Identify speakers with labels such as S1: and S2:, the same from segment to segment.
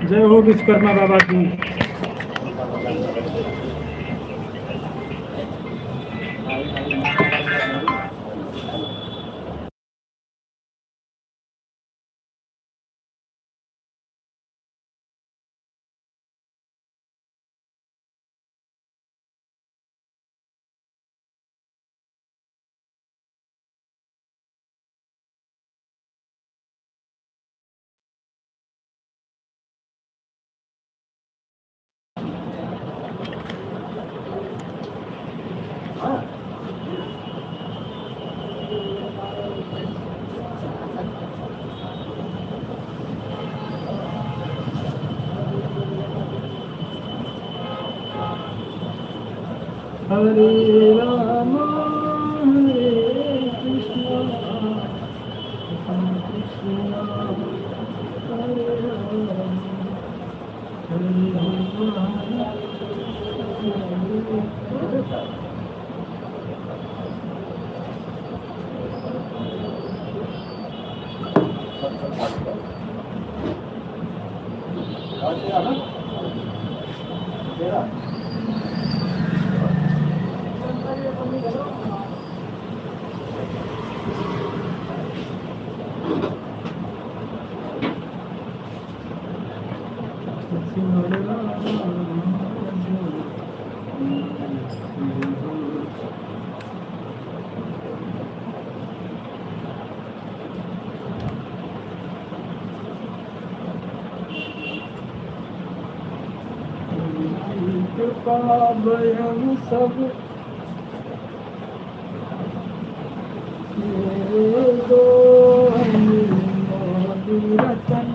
S1: जय हो विश्वकर्मा बाबा की। हरे राम हरे कृष्णा कृष्णा हरे राम हरे राम। कृपाभयं सब दो रतन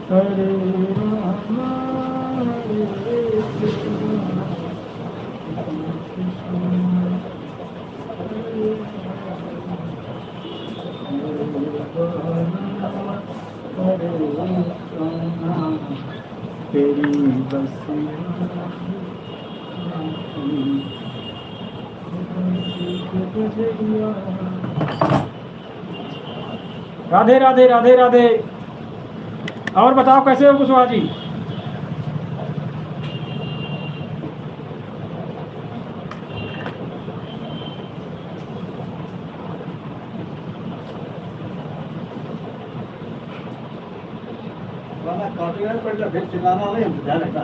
S1: हरे राम हरे कृष्ण कृष्ण हरे राम तेरी बसिया राधे राधे राधे राधे। और बताओ कैसे हो कुशवाहा जी?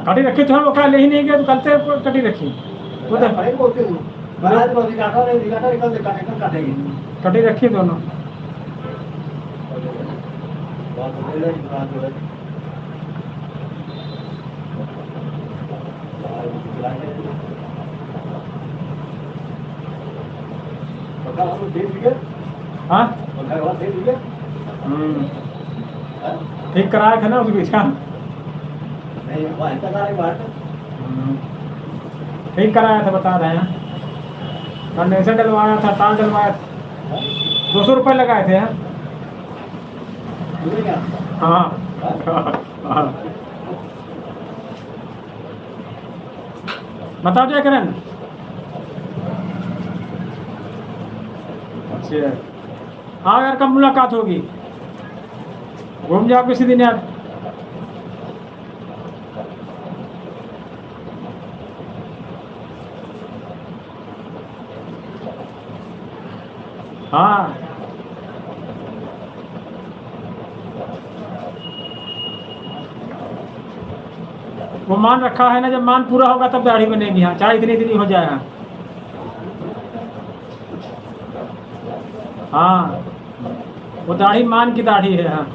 S1: कटी रखी तो हम लोग ले ही नहीं गए तो कल से कटी रखी कटी रखी दोनों। हाँ ठीक कराया था ना उसके पीछा ठीक कराया था बता रहे हैं। कंडेंसर डलवाया था तार डलवाया था 200 रुपये लगाए थे। हाँ हाँ बताओ जय करण। अच्छा हाँ यार कब मुलाकात होगी? घूम जाओ किसी दिन यार। हाँ वो मान रखा है ना, जब मान पूरा होगा तब दाढ़ी बनेगी। हाँ चाहे इतनी इतनी हो जाए। हाँ वो दाढ़ी मान की दाढ़ी है। हाँ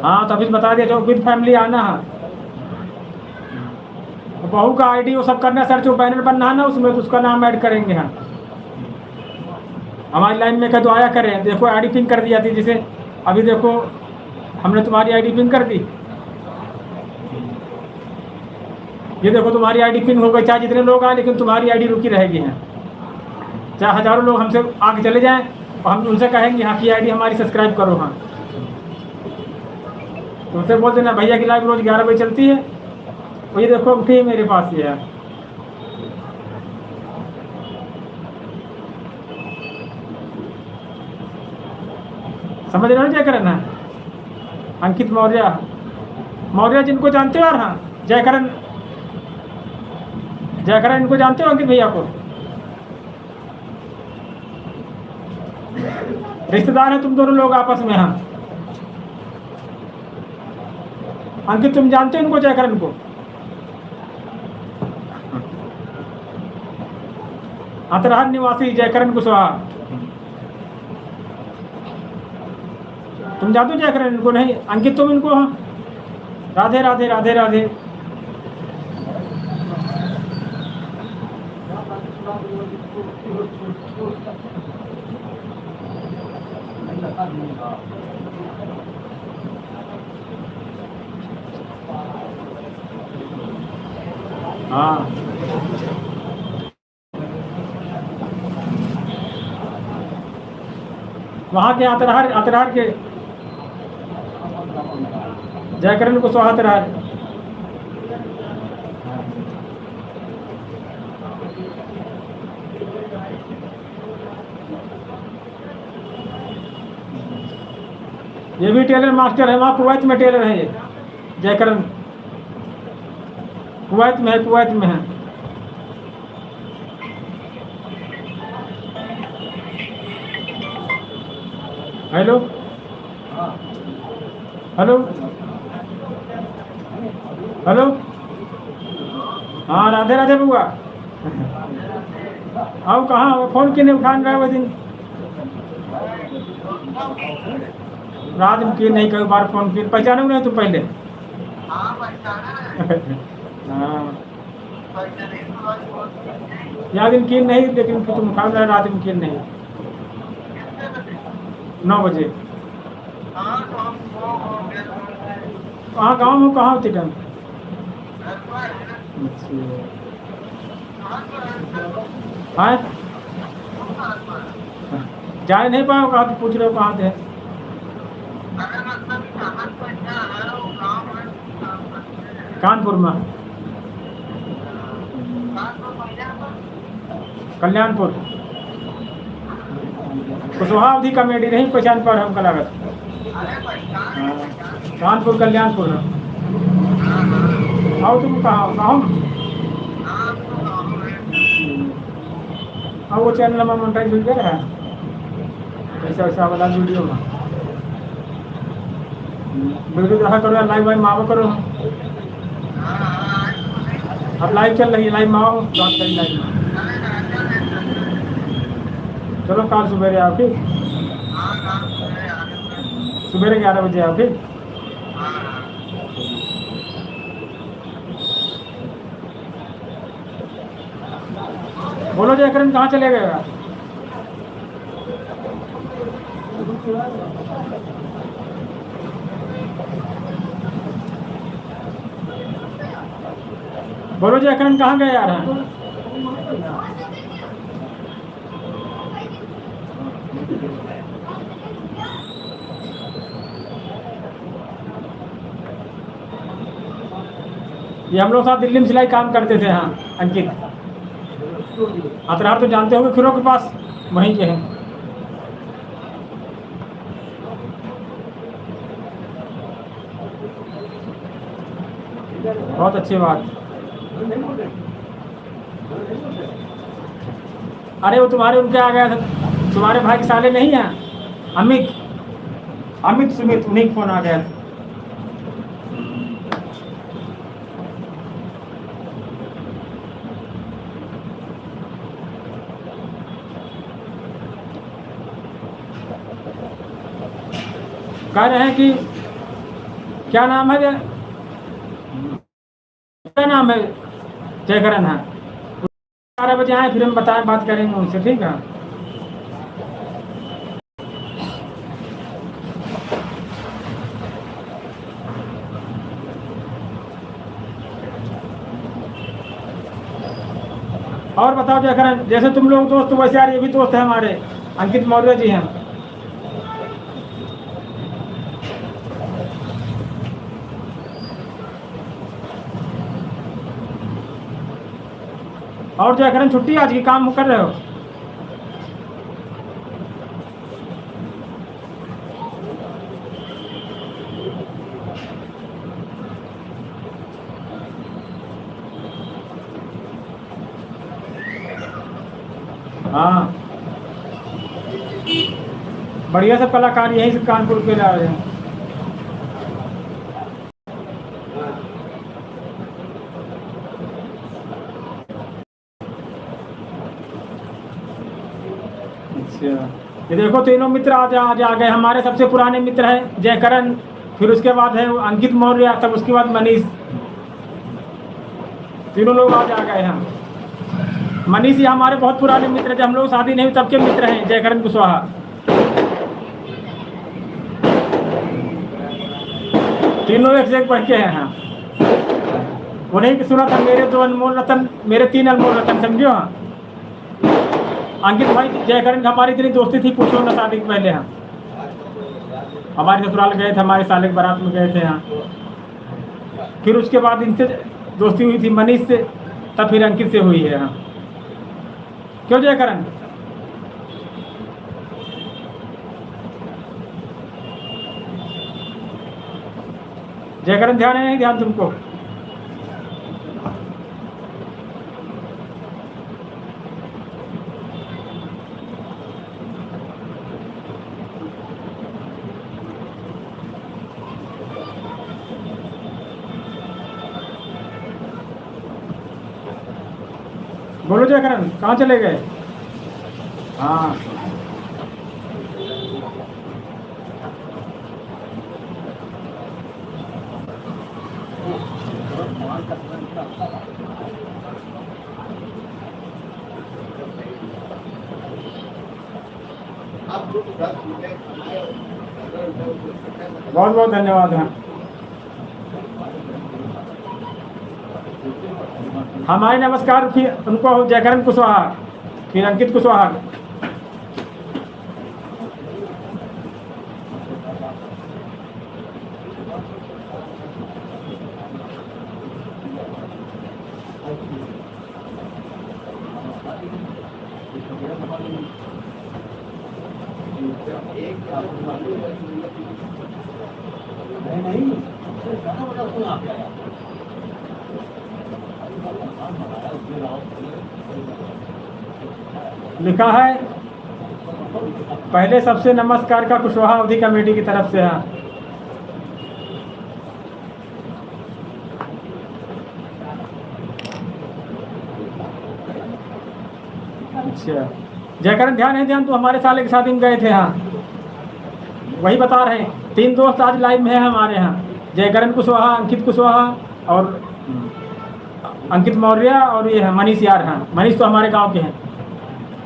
S1: हाँ तभी बता दिया जो विद फैमिली आना है। बहू का आईडी वो सब करना सर, जो बैनर बनना है ना उसमें तो उसका नाम ऐड करेंगे। हाँ हमारी लाइन में कह तो आया करें। देखो आईडी पिंक कर दी जाती है, जैसे अभी देखो हमने तुम्हारी आईडी पिन कर दी। ये देखो तुम्हारी आईडी पिन हो गई, चाहे जितने लोग आए लेकिन तुम्हारी आईडी रुकी रहेगी हैं। चाहे हज़ारों लोग हमसे आगे चले जाएं और हम उनसे कहेंगे हाँ की आईडी हमारी सब्सक्राइब करो। हाँ तुमसे बोल देना भैया की लाइव रोज़ 11 बजे चलती है। और ये देखो उठी मेरे पास ये है। समझ रहे हो क्या करना है? अंकित मौर्य जिनको जानते हो यार। हाँ जयकरण इनको जानते हो अंकित भैया को? रिश्तेदार हैं तुम दोनों लोग आपस में। हाँ अंकित तुम जानते हो इनको, जयकरण को? अतरहर निवासी जयकरण कुशवाहा, तुम जानते हो जयकरण इनको? नहीं अंकित तुम इनको? हाँ राधे राधे राधे राधे। हाँ वहाँ के अतरहर के जयकरण कुशवाहा अतरहर। ये भी टेलर मास्टर है, वहाँ कुवैत में टेलर है ये जयकरण। कुवैत में है। Hello hello hello. हाँ राधे राधे बुआ। आओ कहाँ वो फ़ोन क्यों नहीं उठा रहा है? वो दिन रात में क्यों नहीं, कई बार फ़ोन किए, पहचाने नहीं तुम पहले? हाँ या दिन किन नहीं, लेकिन तुम उठा रहे रात में किन नहीं। 9 बजे। कहाँ गाँव में कहाँ होती टाइम? हाँ जाए नहीं पाओ, कहाँ तो पूछ रहे हो कहाँ थे? कानपुर में, कल्याणपुर। कुशवाहा अवधि कॉमेडी नहीं पहचान पर हमका लागत। कानपुर कल्याणपुर है। आओ तुम कहाँ गाँव? हाँ वो चैनल में मोनेटाइज हो गया है ऐसा वैसा वाला वीडियो में। वीडियो देखा करो यार, लाइव माओ करो। अब लाइव चल रही है, लाइव माओ बात करी लाइव में। चलो कल सुबह आओ ठीक, सुबह 11 बजे आओ ठीक। बोलो जयकरण कहाँ चले गए? बोलो जयकरण कहाँ गए यार? ये हम लोग साथ दिल्ली में सिलाई काम करते थे। हाँ अंकित अतरहर तो जानते होंगे, खिरो के पास वहीं के हैं। बहुत अच्छी बात। अरे वो तुम्हारे उनके आ गया था, तुम्हारे भाई के साले नहीं है अमित सुमित, उन्हीं फोन आ गया था। कह रहे हैं कि क्या नाम है, क्या नाम है? जयकरण है। 12 बजे आए फिर हम बताएं, बात करेंगे उनसे ठीक है। और बताओ जयकरण, जैसे तुम लोग दोस्त वैसे यार ये भी दोस्त है हमारे, अंकित मौर्य जी हैं। और जयकरण छुट्टी आज की, काम कर रहे हो? हाँ, बढ़िया सब कलाकार यहीं से कानपुर के ला रहे हैं। अच्छा, ये देखो तीनों मित्र आज आज आ गए। हमारे सबसे पुराने मित्र हैं जयकरण, फिर उसके बाद है अंकित मौर्य, तब उसके बाद मनीष। तीनों लोग आज आ गए हैं। मनीष ये हमारे बहुत पुराने मित्र, जब हम लोग शादी नहीं हुई तब के मित्र हैं, जयकरण कुशवाहा। तीनों एक से एक बढ़ के हैं। हाँ, उन्हीं की सुना था, मेरे 2 अनमोल रतन, मेरे 3 अनमोल रतन, समझो। हाँ, अंकित भाई जयकरण हमारी इतनी दोस्ती थी, पूछो ना, शादी के पहले। हाँ, हमारे ससुराल गए थे, हमारे साले के बारात में गए थे। हाँ, फिर उसके बाद इनसे दोस्ती हुई थी मनीष से, तब फिर अंकित से हुई है। हाँ, क्यों जयकरण? जयकरण ध्यान है नहीं ध्यान तुमको? बोलो जयकरण, कहाँ चले गए? हाँ, बहुत बहुत धन्यवाद। है हमारे नमस्कार फिर उनको, जयकरण कुशवाहा, फिर अंकित कुशवाहा। लिखा है पहले सबसे नमस्कार का कुशवाहा अवधि कमेटी की तरफ से। है अच्छा, जयकरण ध्यान है ध्यान, तो हमारे साले के शादी में गए थे। हाँ, वही बता रहे हैं, 3 दोस्त आज लाइव में है हमारे यहाँ, जयकरण कुशवाहा, अंकित कुशवाहा और अंकित मौर्य, और ये है मनीष यार। हाँ, मनीष तो हमारे गांव के हैं,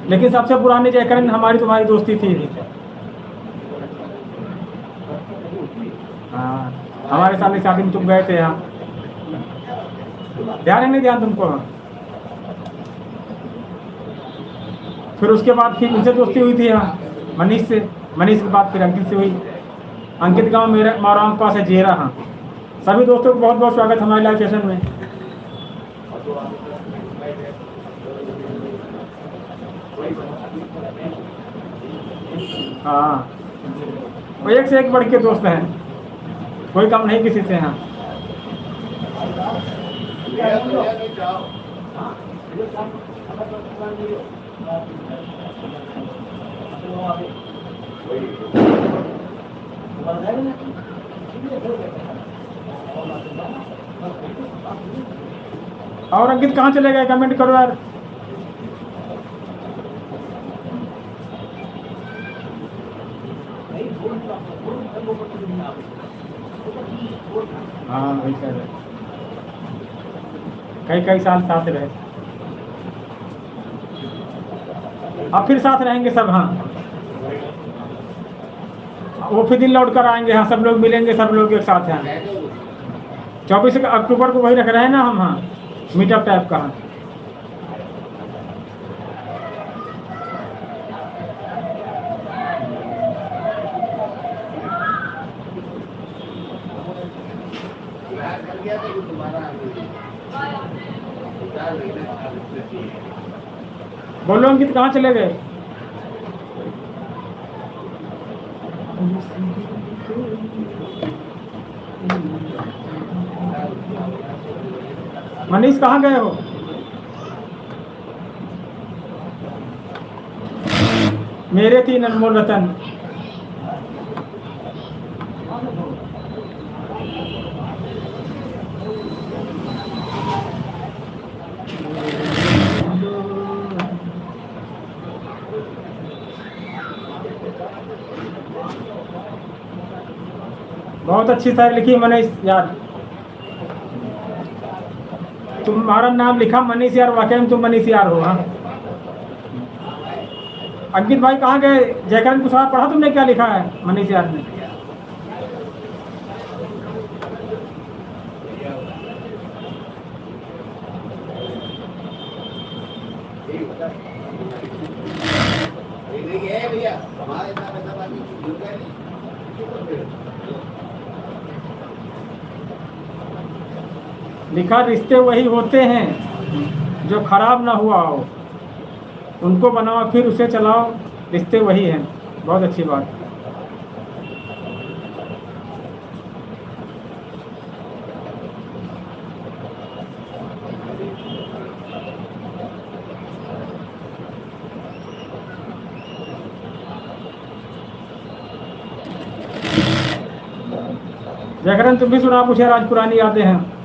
S1: लेकिन सबसे पुराने जयकरण, हमारी तुम्हारी दोस्ती थी। हाँ, हमारे साले शादी में तुम गए थे। यहाँ ध्यान है नहीं ध्यान तुमको? फिर उसके बाद फिर उनसे दोस्ती हुई थी। यहाँ मनीष से, मनीष के बाद फिर अंकित से हुई। अंकित गांव मेरे माराम के पास है, जेरा। हाँ, सभी दोस्तों को बहुत बहुत स्वागत हमारे लाइव सेशन में। हाँ, वो एक से एक बढ़ के दोस्त हैं, कोई कम नहीं किसी से। हाँ, और अंकित कहाँ चले गए? कमेंट करो यार। हाँ, वही कह रहे, कई कई साल साथ रहे, अब फिर साथ रहेंगे सब। हाँ, वो फिर दिन लौट कर आएंगे। हाँ, सब लोग मिलेंगे, सब लोग एक साथ हैं। 24 अक्टूबर को वही रख रहे हैं ना हम। हाँ, मीटअप टाइप का। बोलो अंकित, कहाँ चले गए? मनीष कहाँ गए हो? मेरे 3 अनमोल रतन। बहुत अच्छी शायरी लिखी मनीष यार। तुम्हारा नाम लिखा मनीष यार, वाकई में तुम मनीष यार हो। हाँ अंकित भाई कहाँ गए? जयकरण कुशवाहा पढ़ा तुमने, क्या लिखा है मनीष यार ने? लिखा, रिश्ते वही होते हैं जो खराब ना हुआ हो, उनको बनाओ फिर उसे चलाओ, रिश्ते वही हैं। बहुत अच्छी बात। जयकरण तुम भी सुना कुछ यार, आज पुरानी यादें हैं।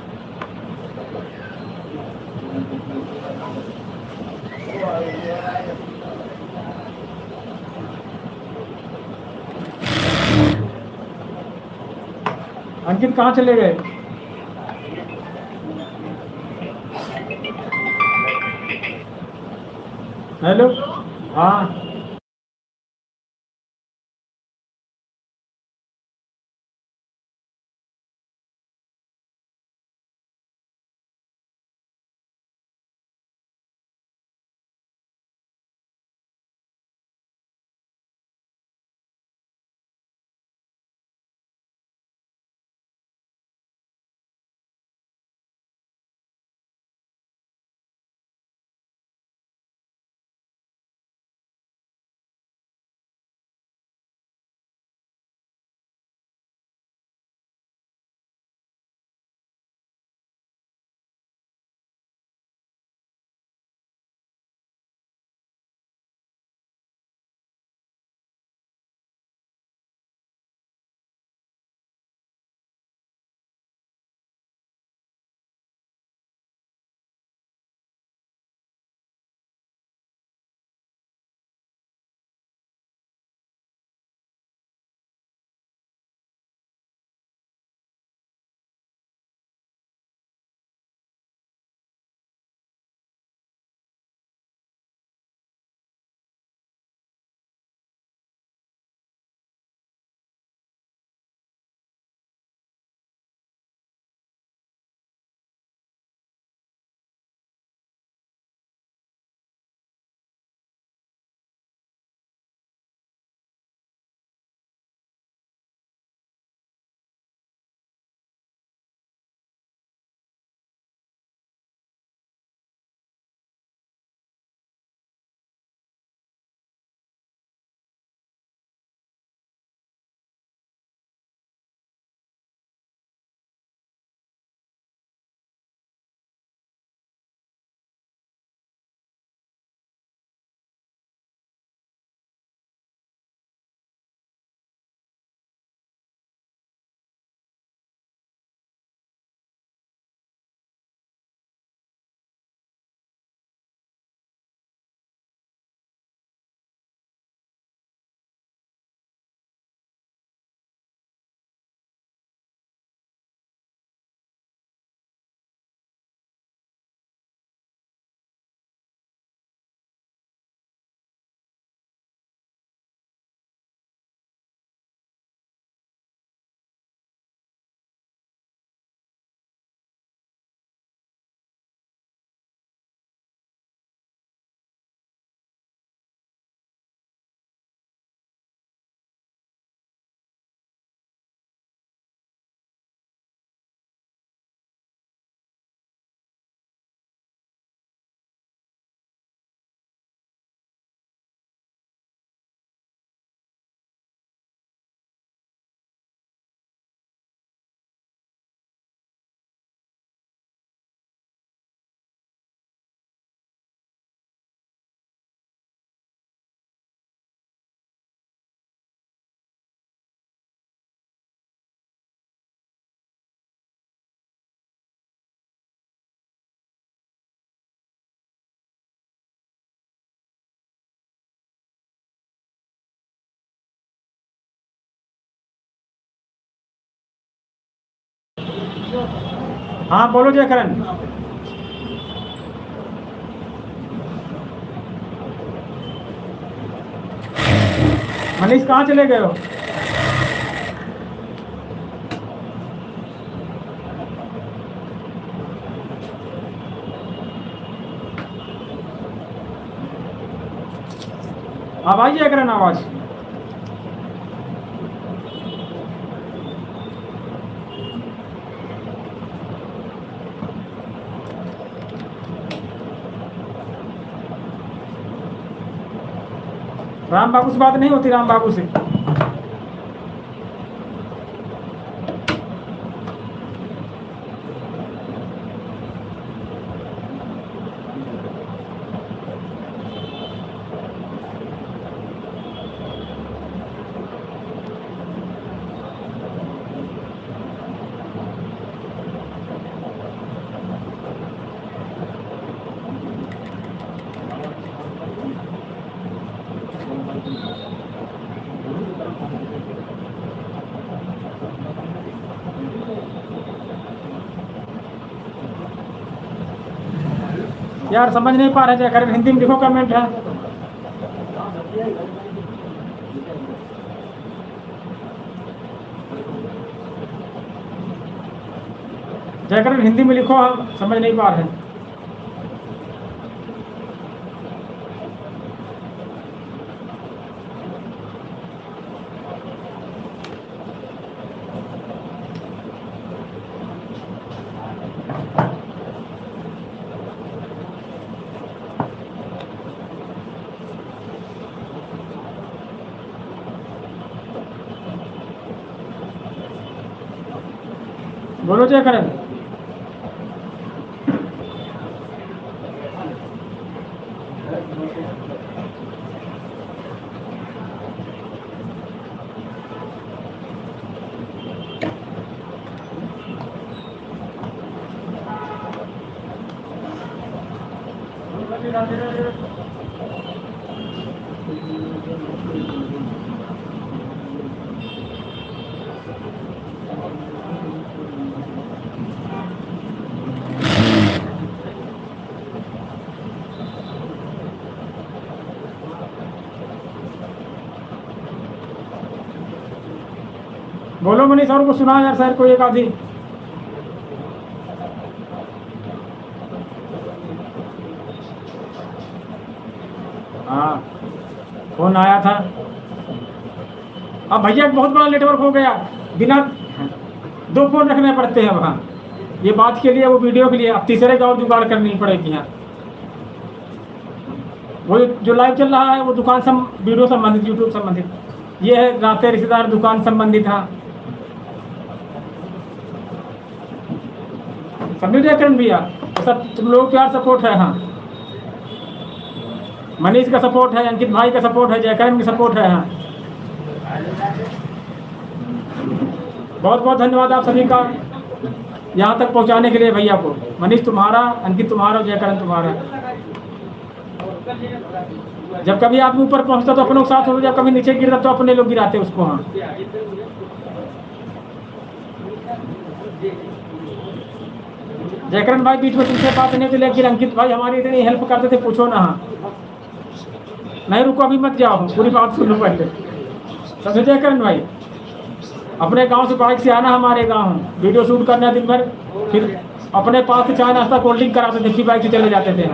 S1: अंकित कहाँ चले गए? हेलो। हाँ हाँ बोलो जयकरण। मनीष कहाँ चले गए हो? अब आई जयकरण आवाज? राम बाबू से बात नहीं होती? राम बाबू से यार समझ नहीं पा रहे जयकरण, हिंदी में लिखो कमेंट है। जयकरण हिंदी में लिखो, हम समझ नहीं पा रहे। बोलो जयकरण। बोलो मनीष, और को सुना यार सर कोई एक आधी। हाँ फोन आया था। अब भैया बहुत बड़ा नेटवर्क हो गया, बिना 2 फोन रखने पड़ते हैं वहाँ, ये बात के लिए वो वीडियो के लिए। अब तीसरे का और जुगाड़ करनी पड़ेगी यहाँ। वो जो लाइव चल रहा है वो दुकान वीडियो संबंधित, यूट्यूब संबंधित। ये है नाते रिश्तेदार दुकान संबंधित। हाँ समझो जयकरण भैया, सब तुम लोग का सपोर्ट है। हाँ मनीष का सपोर्ट है, अंकित भाई का सपोर्ट है, जयकरण का सपोर्ट है। हाँ बहुत बहुत धन्यवाद आप सभी का यहाँ तक पहुँचाने के लिए भैया को। मनीष तुम्हारा, अंकित तुम्हारा, जयकरण तुम्हारा। जब कभी आप ऊपर पहुँचता तो अपनों के साथ हो, जब कभी नीचे गिरता तो अपने लोग गिराते उसको। हाँ जयकरण भाई बीच में तुमसे बात नहीं थी, लेकिन अंकित भाई हमारी इतनी हेल्प करते थे, पूछो ना। हाँ नहीं रुको, अभी मत जाओ, पूरी बात सुन लो पहले। समझे जयकरण भाई, अपने गांव से बाइक से आना हमारे गांव, वीडियो शूट करना दिन भर, फिर अपने पास से चाय नाश्ता कोल्ड ड्रिंक कराते थे, फिर बाइक से चले जाते थे।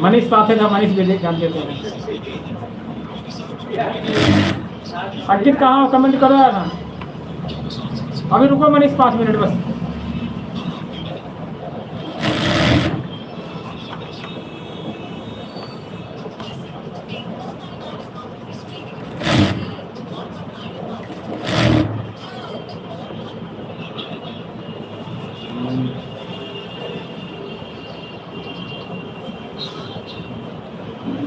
S1: मनीष साथ था, मनीष भी जानते थे। अंकित कहाँ हो, कमेंट करो यार। अभी रुको मनीष 5 मिनट बस।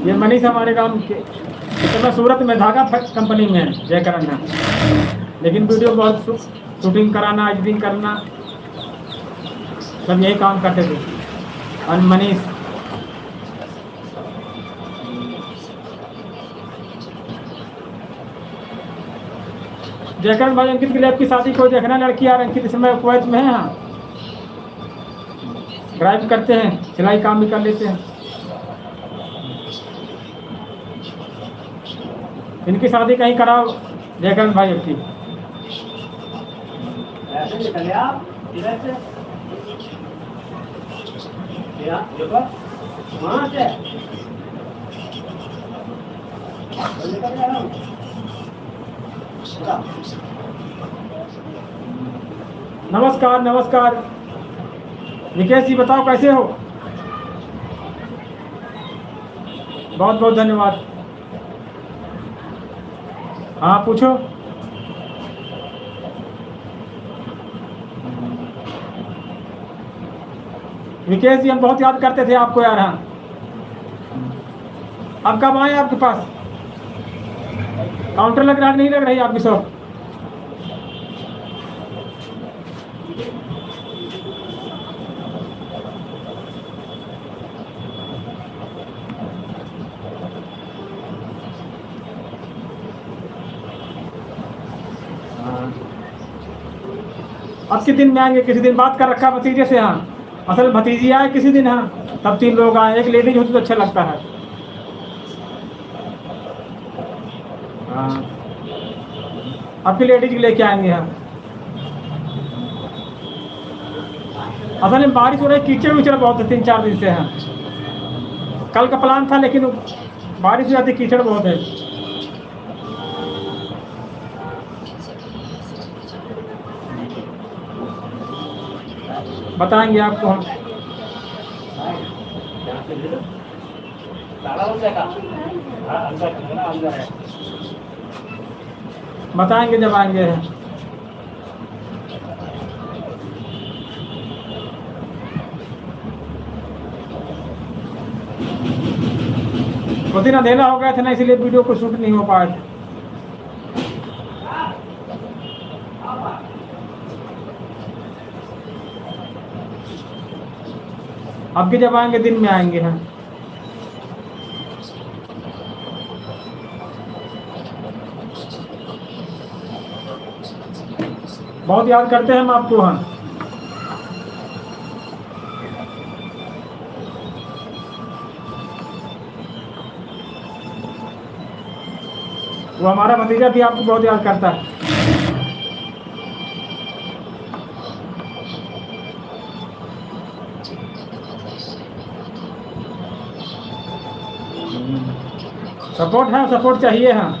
S1: ये मनीष हमारे गांव के, तो मैं सूरत में धागा कंपनी में है जयकरण है, लेकिन वीडियो बहुत शूटिंग कराना, एडिटिंग करना, सब यही काम करते थे। और मनीष जयकरण भाई, अंकित के लिए आपकी शादी को देखना, लड़की यार अंकित इस समय कुवैत में है। हाँ, ड्राइव करते हैं, सिलाई काम भी कर लेते हैं। इनकी शादी कहीं कराओ जयकरण भाई आपकी। नमस्कार नमस्कार। विकेश जी बताओ कैसे हो? बहुत बहुत धन्यवाद। हाँ पूछो। विकेश जी हम बहुत याद करते थे आपको यार। हाँ, अब कब आए आपके पास? काउंटर लग रहा नहीं लग रही आपकी शॉप? अब किस दिन में आएंगे? किसी दिन बात कर रखा भतीजे से। हाँ, असल भतीजी आए किसी दिन। हाँ, तब 3 लोग आए, एक लेडीज होती तो अच्छा लगता है। हाँ, आपकी लेडीज लेके आएंगे। हाँ, असल में बारिश हो रही, कीचड़ विचड़ बहुत है 3-4 दिन से। हाँ, कल का प्लान था लेकिन बारिश हो जाती, कीचड़ बहुत है। बताएंगे आपको हम। बताएंगे जब आएंगे। उस दिन अंधेरा हो गया था ना, इसलिए वीडियो को शूट नहीं हो पाया था। अब भी जब आएंगे दिन में आएंगे। हाँ, बहुत याद करते हैं हम आपको। हाँ, वो हमारा भतीजा भी आपको बहुत याद करता है। सपोर्ट है, सपोर्ट चाहिए। हाँ,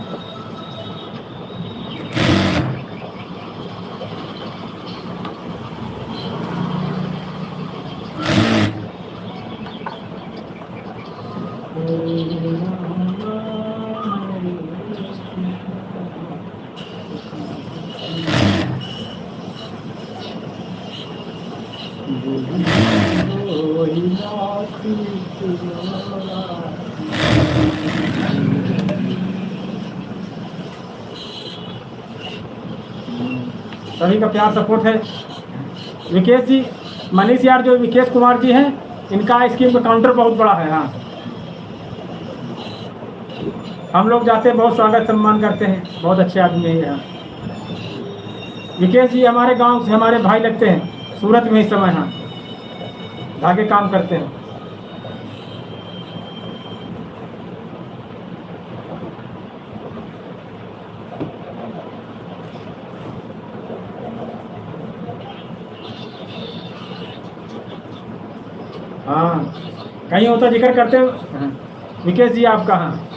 S1: सभी का प्यार सपोर्ट है। विकेश जी, मनीष यार जो विकेश कुमार जी हैं, इनका स्कीम का काउंटर बहुत बड़ा है। हाँ, हम लोग जाते हैं, बहुत स्वागत सम्मान करते हैं, बहुत अच्छे आदमी है। हाँ, विकेश जी हमारे गांव से हमारे भाई लगते हैं, सूरत में इस समय। हाँ, धागे काम करते हैं। हाँ, कहीं होता जिक्र करते हो। हाँ, विकेश जी आपका। हाँ,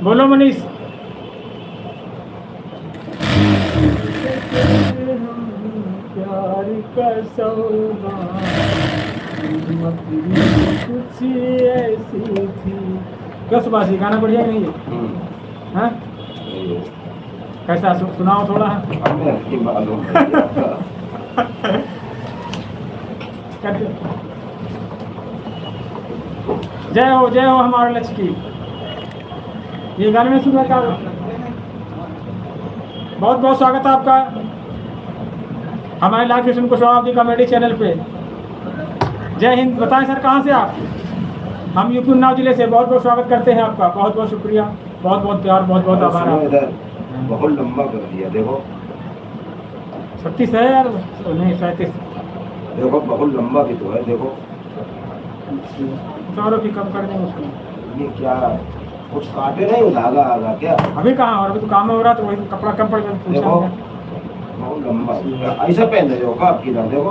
S1: बोलो मनीष। प्यार का सौदा कीमत भी कुछ ऐसी थी। क्यों सुभाष, गाना बढ़िया नहीं है? हाँ, कैसा सुनाओ थोड़ा।
S2: हमें नहीं मालूम है।
S1: जय हो हमारे लक्ष्य की। ये गाने में सुन रहा। बहुत बहुत स्वागत है आपका हमारे लाल कृष्ण कुशवाहा जी कॉमेडी चैनल पे। जय हिंद। बताएं सर कहाँ से आप? हम यूपी उन्नाव जिले से। बहुत बहुत स्वागत करते हैं आपका। बहुत बहुत शुक्रिया, बहुत बहुत प्यार, बहुत बहुत आभार आपका।
S2: बहुत लंबा कर दिया देखो।
S1: 36 है यार, नहीं 37।
S2: देखो बहुत लंबा भी तो है देखो।
S1: चलो कि कम कर देंगे उसको।
S2: ये क्या कुछ काटे नहीं, धागा आगा क्या?
S1: अभी कहाँ, और अभी तो काम में हो रहा, तो वही कपड़ा कम पड़ गया।
S2: देखो बहुत लंबा ऐसा पहन रहे हो का आपकी ना? देखो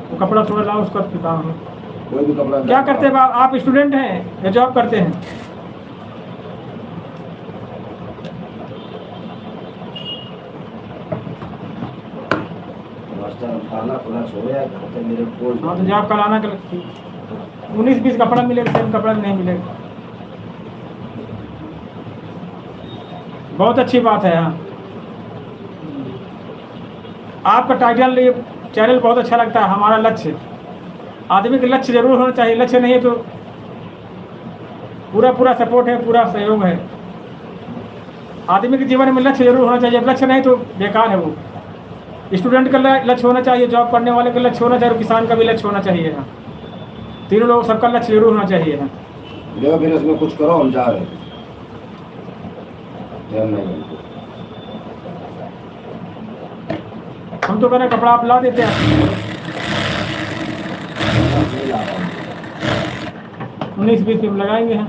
S1: वो कपड़ा थोड़ा लाओ, उसका काम है।
S2: कोई भी कपड़ा
S1: क्या करते हैं आप? स्टूडेंट हैं या जॉब करते हैं?
S2: खाना खुला छोड़े मेरे को।
S1: हाँ तो जॉब कराना कर 19-20 कपड़ा मिलेगा, सेम कपड़ा नहीं मिलेगा। बहुत अच्छी बात है। हाँ, आपका टाइटल, ये चैनल बहुत अच्छा लगता है। हमारा लक्ष्य, आदमी का लक्ष्य जरूर होना चाहिए। लक्ष्य नहीं है तो पूरा पूरा सपोर्ट है, पूरा सहयोग है। आदमी के जीवन में लक्ष्य जरूर होना चाहिए। अब लक्ष्य नहीं तो बेकार है वो। स्टूडेंट का लक्ष्य होना चाहिए, जॉब करने वाले का लक्ष्य होना चाहिए, किसान का भी लक्ष्य होना चाहिए। हाँ, तीनों लोग, सबका लक्ष्य जरूर होना चाहिए। हाँ,
S2: देखो फिर इसमें कुछ करो, हम जा रहे हैं।
S1: हम तो कह रहे कपड़ा आप ला देते हैं। 19-20 हम लगाएंगे। हैं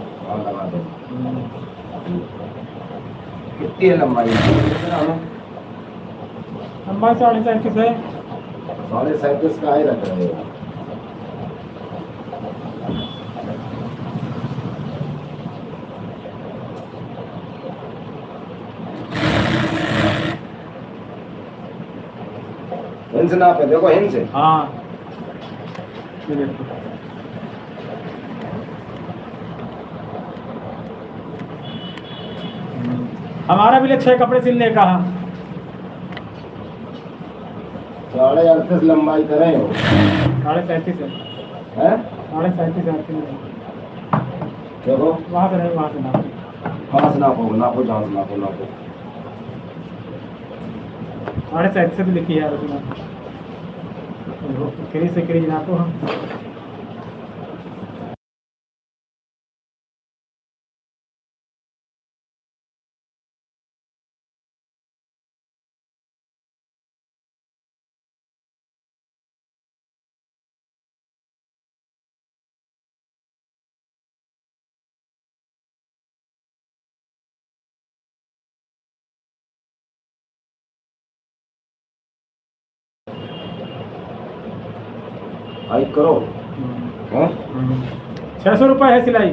S2: कितनी है लंबाई?
S1: लंबाई 37.5 है।
S2: 37.5 का ही रख रहे हो। हिंस ना पे देखो, हिंस।
S1: हाँ, हमारा भी लक्ष्य है कपड़े सिलने का।
S2: 38.5 लंबाई करें हो।
S1: 37.5 है। 37.5
S2: देखो
S1: वहाँ से नहीं, वहाँ से ना।
S2: कहाँ से नापो? नापो जहाँ से नापो।
S1: 37 से भी लिखी है उसमें। क्रीज से क्रीज नापो हम।
S2: हाइक करो।
S1: 600 रुपये है सिलाई।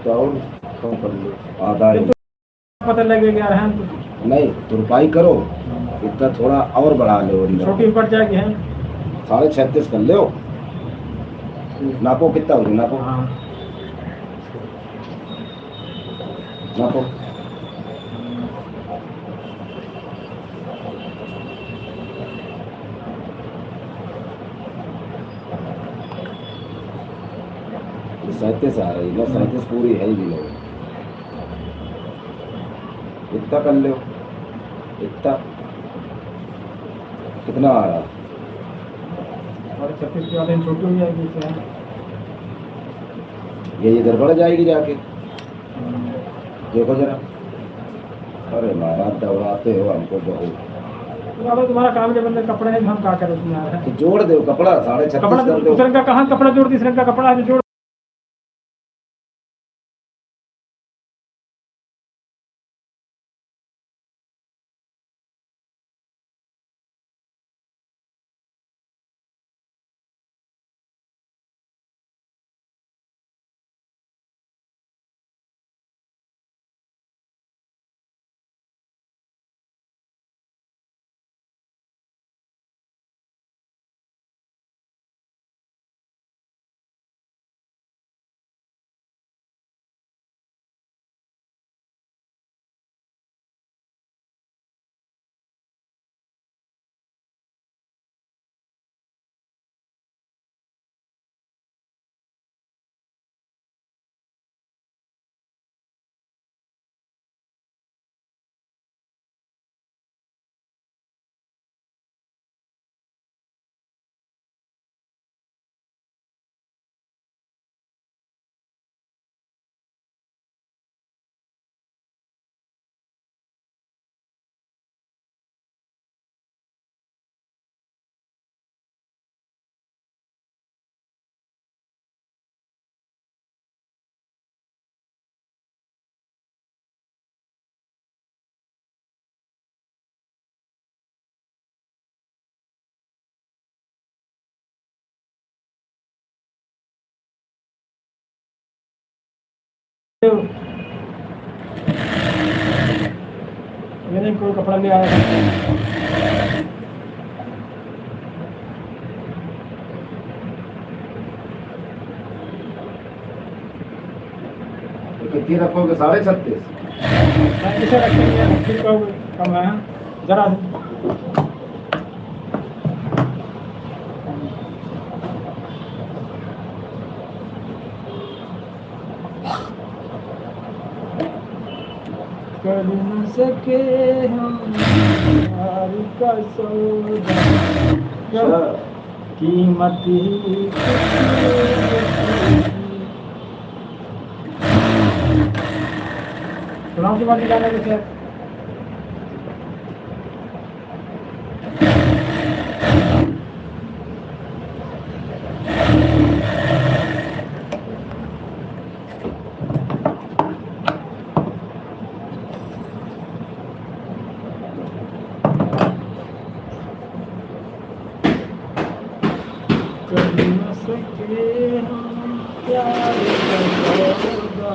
S2: कम कर लो, आधा ही।
S1: पता लगेगा यार। है
S2: नहीं तुरपाई करो, इतना थोड़ा और बढ़ा लो।
S1: छोटी पड़ जाएगी। है
S2: 36.5 कर लो। नापो कितना हो रही? नापो।
S1: हाँ,
S2: नापो। ये 37 आ रही है, 37 पूरी है ही नहीं। इतना कर लो। इतना कितना आ रहा?
S1: और 36 की आधे छोटी हो जाएगी इससे।
S2: ये इधर बढ़ जाएगी जाके। देखो जरा। अरे महाराज दौड़ाते हो हमको बहुत।
S1: तो तुम्हारा काम जब अंदर कपड़े हैं, हम क्या करें उसमें यार?
S2: तो जोड़ दो कपड़ा, 36.5
S1: कपड़ा
S2: कर दो।
S1: दूसरे का कहाँ कपड़ा जोड़, तीसरे का कपड़ा है जो जोड़। मैंने कोई कपड़ा ले आया था।
S2: तो कितनी रखोगे? 36.5?
S1: किसे रखेंगे? ठीक तो कम है जरा। कर न सके हम प्यार का सौदा, जब कीमत ही सुनाओ की बात निकालने के। कर न सके हम प्यार का सौदा,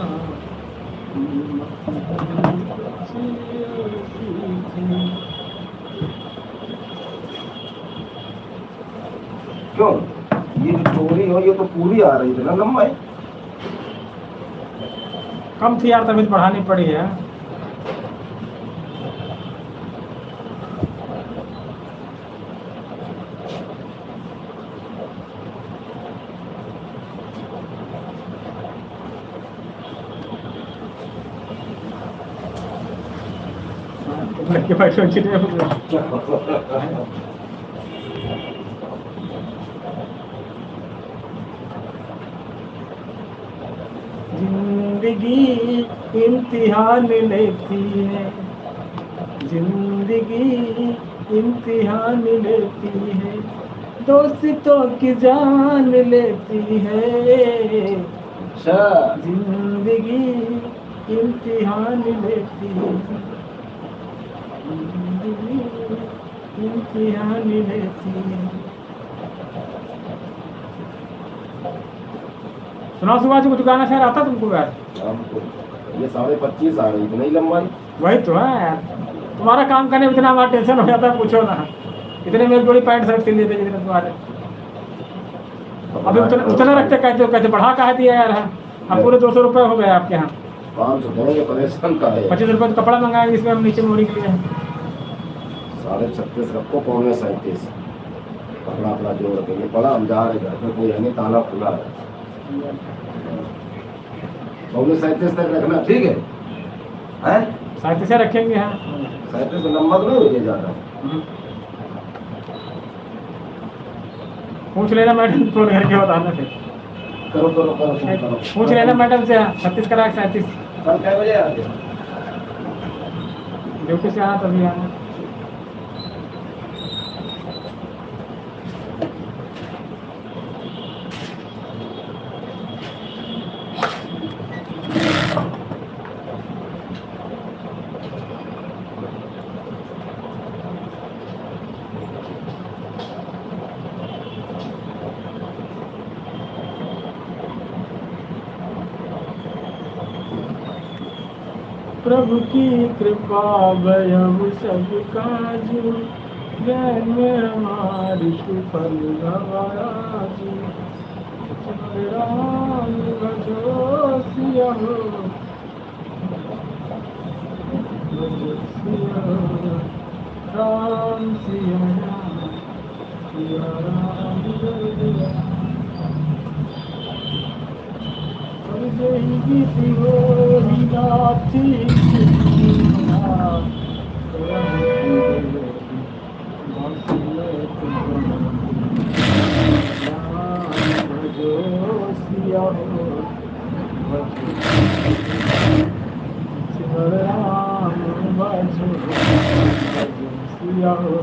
S2: क्यों? ये जो चोरी हो ये तो पूरी आ रही थी ना लंबाई।
S1: कम थी यार, तभी तो बढ़ानी पड़ी है। लड़के बैठे अच्छी जिंदगी इम्तिहान लेती है, जिंदगी इम्तिहान लेती है, दोस्तों की जान लेती है।
S2: अच्छा,
S1: जिंदगी इम्तिहान लेती है, जिंदगी इम्तिहान लेती है। सुना सुबह जी कुछ गाना शायर आता तुमको यार?
S2: हमको ये 25.5 आ रही थी नहीं लंबाई।
S1: वही तो है यार, तुम्हारा काम करने में इतना हमारा टेंशन हो जाता है, पूछो ना। इतने मेरी बड़ी पैंट शर्ट सिल लेते जितने तुम्हारे। अभी उतना उतना रखते कहते हो, कहते बढ़ा कहा दिया यार। अब पूरे 200 रुपये हो गए आपके यहाँ।
S2: 500 देंगे, परेशान का है।
S1: 25 रुपये तो कपड़ा मंगाएंगे, इसमें हम नीचे मोड़ी के लिए।
S2: 36.5 रखो, 37.5 कपड़ा अपना जोड़ के। ये पड़ा, हम जा रहे घर पे, कोई है नहीं, ताला खुला है। 37.5 तक रखना, ठीक है? हैं?
S1: 37 से रखेंगे। हाँ
S2: 37 लंबा तो नहीं हो जाता।
S1: पूछ लेना मैडम, फोन करके बताना फिर।
S2: करो करो करो फोन करो।
S1: पूछ लेना मैडम से। 36 करा 37
S2: कल कै बजे आते?
S1: ड्यूटी से आना तभी आना। प्रभु की कृपा भयम सब काजू, जैन में हमारी सुफल गवाजू। राम भजो सिया हो, भजो सिया हो, राम सिया राम, सिया राम जय राम। जय गीत हो नाथी भजो सिया हो, भजो राम, भजो सिया हो।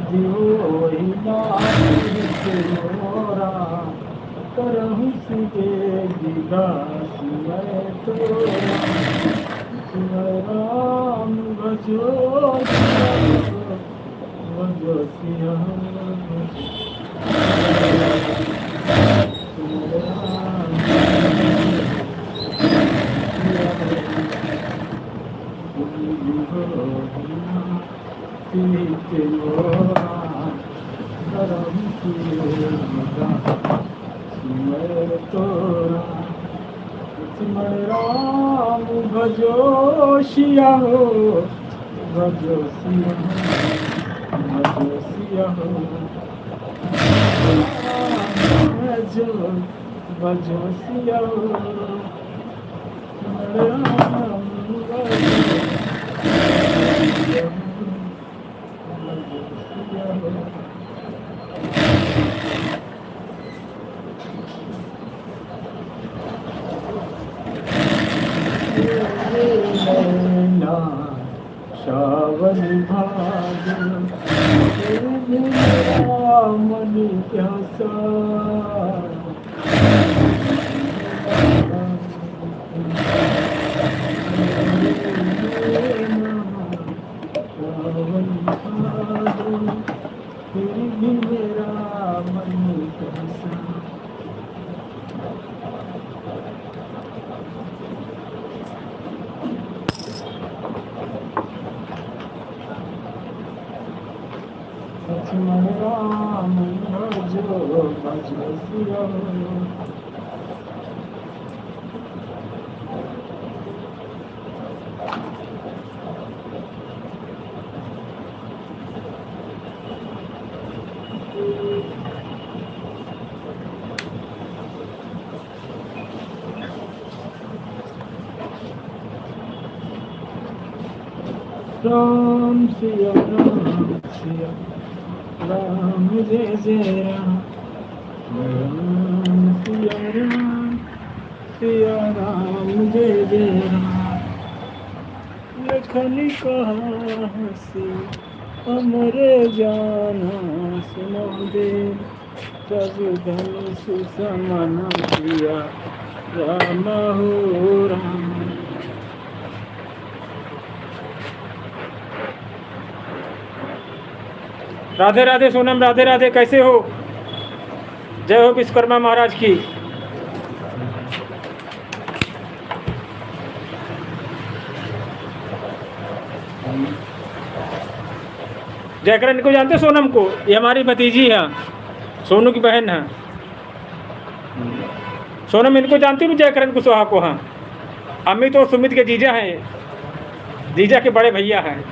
S1: दियो ही नाथ मोरा करहु सिगे विदास मैं तोरा सिमर राम भजो भजो सिया सिमर राम भजो सिया हो भजो सिया भजो सिया हो भजो भजो सिया हो सिमर राम भजो सिया हो श्रावण भादो मेरा मन प्यासा श्रावण भादो फिर भी मेरा मन प्यासा लक्ष्मण राम भजो भजो सिया राम सिया राम जय जय राम सिया राम जय जय राम लखन कहाँ से अमर जाना सुनो दे जब धनुष सुसमन प्रिया राम हो राम। राधे राधे सोनम, राधे राधे, कैसे हो? जय हो विश्वकर्मा महाराज की। जयकरण को जानते सोनम को? ये हमारी भतीजी है, सोनू की बहन है। सोनम इनको जानती हो? जयकरण कुशवाहा को? हाँ, अमित और सुमित के जीजा हैं, जीजा के बड़े भैया हैं।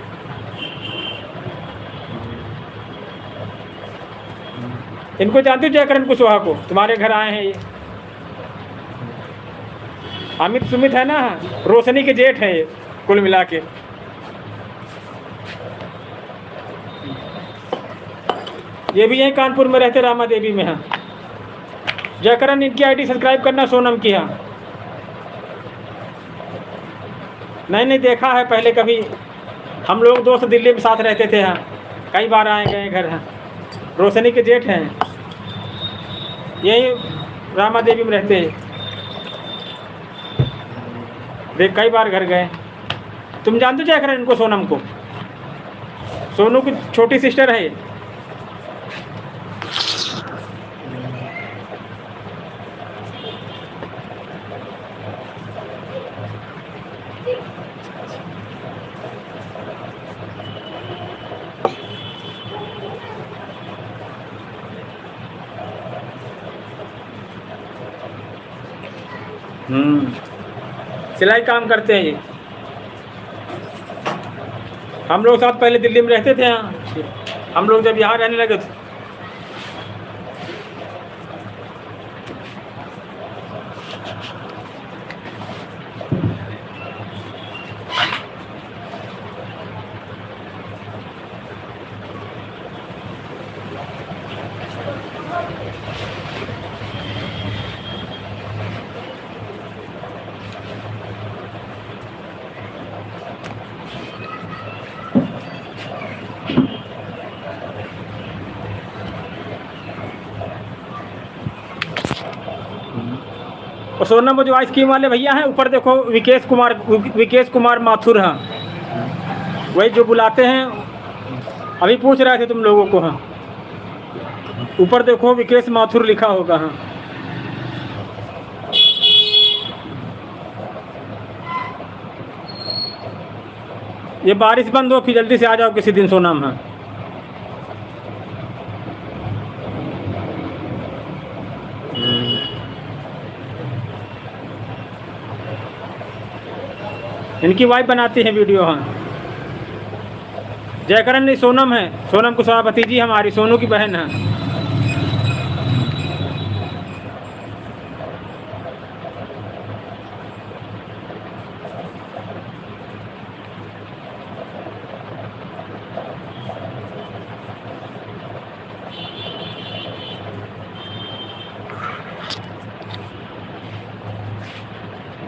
S1: इनको जानते हो? जयकरण कुशवाहा को? तुम्हारे घर आए हैं ये। अमित सुमित है ना, रोशनी के जेठ हैं ये कुल मिला के। ये भी यहीं कानपुर में रहते, रामा देवी में। हाँ, जयकरण इनकी आईडी सब्सक्राइब करना, सोनम की। हाँ, नहीं देखा है पहले कभी, हम लोग दोस्त दिल्ली में साथ रहते थे। हाँ, कई बार आए गए घर। हाँ, रोशनी के जेठ हैं, यही रामा देवी में रहते हैं। देख कई बार घर गए। तुम जानते हो जयकरण इनको? सोनम को? सोनू की छोटी सिस्टर है। सिलाई काम करते हैं ये। हम लोग साथ पहले दिल्ली में रहते थे। यहाँ हम लोग जब यहाँ रहने लगे थे, और सोनम वो जो आइसक्रीम वाले भैया हैं, ऊपर देखो विकेश कुमार माथुर हैं, वही जो बुलाते हैं, अभी पूछ रहे थे तुम लोगों को। हाँ, ऊपर देखो विकेश माथुर लिखा होगा। हाँ, ये बारिश बंद हो फिर जल्दी से आ जाओ किसी दिन सोनम। हाँ, इनकी वाइफ बनाती है वीडियो। हाँ, जयकरण नहीं, सोनम है, सोनम कुशवाहा भतीजी हमारी, सोनू की बहन है।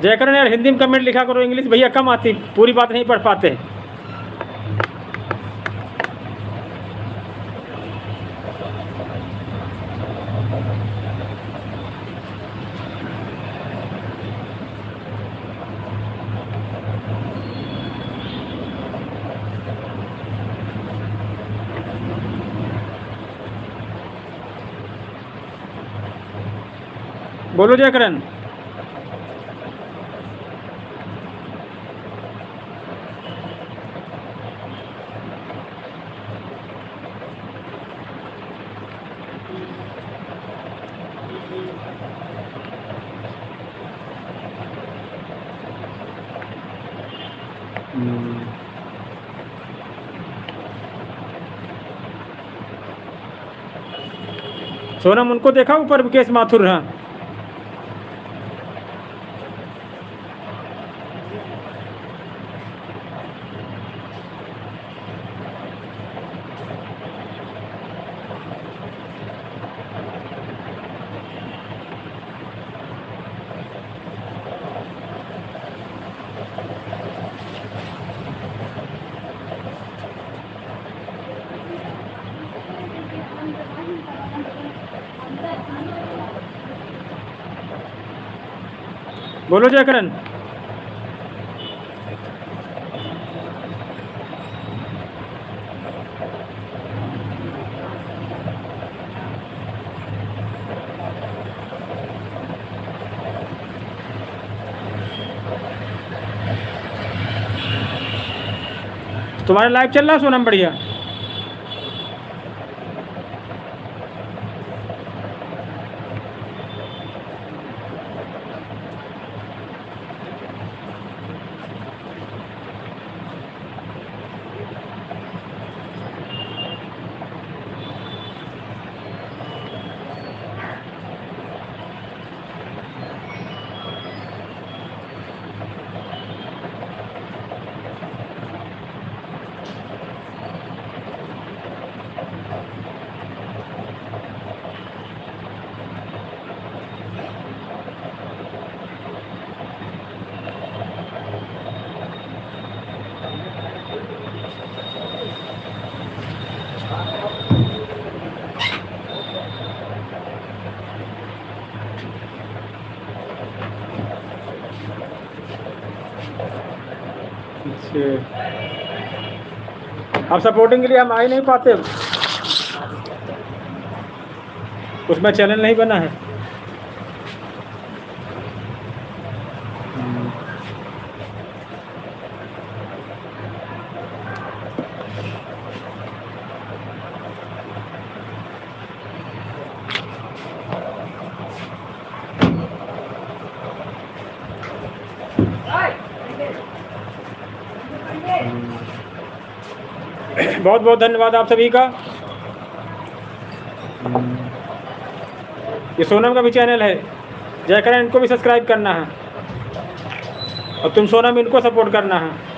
S1: जयकरण यार हिंदी में कमेंट लिखा करो, इंग्लिश भैया कम आती, पूरी बात नहीं पढ़ पाते। बोलो जयकरण। सोनम उनको देखा ऊपर विकेश माथुर। हाँ, बोलो जयकरण। तुम्हारा लाइव चल रहा है सोनम? बढ़िया। अब सपोर्टिंग के लिए हम आ ही नहीं पाते, उसमें चैनल नहीं बना है। बहुत बहुत धन्यवाद आप सभी का। ये सोनम का भी चैनल है, जयकरण इनको भी सब्सक्राइब करना है, और तुम सोनम इनको सपोर्ट करना है।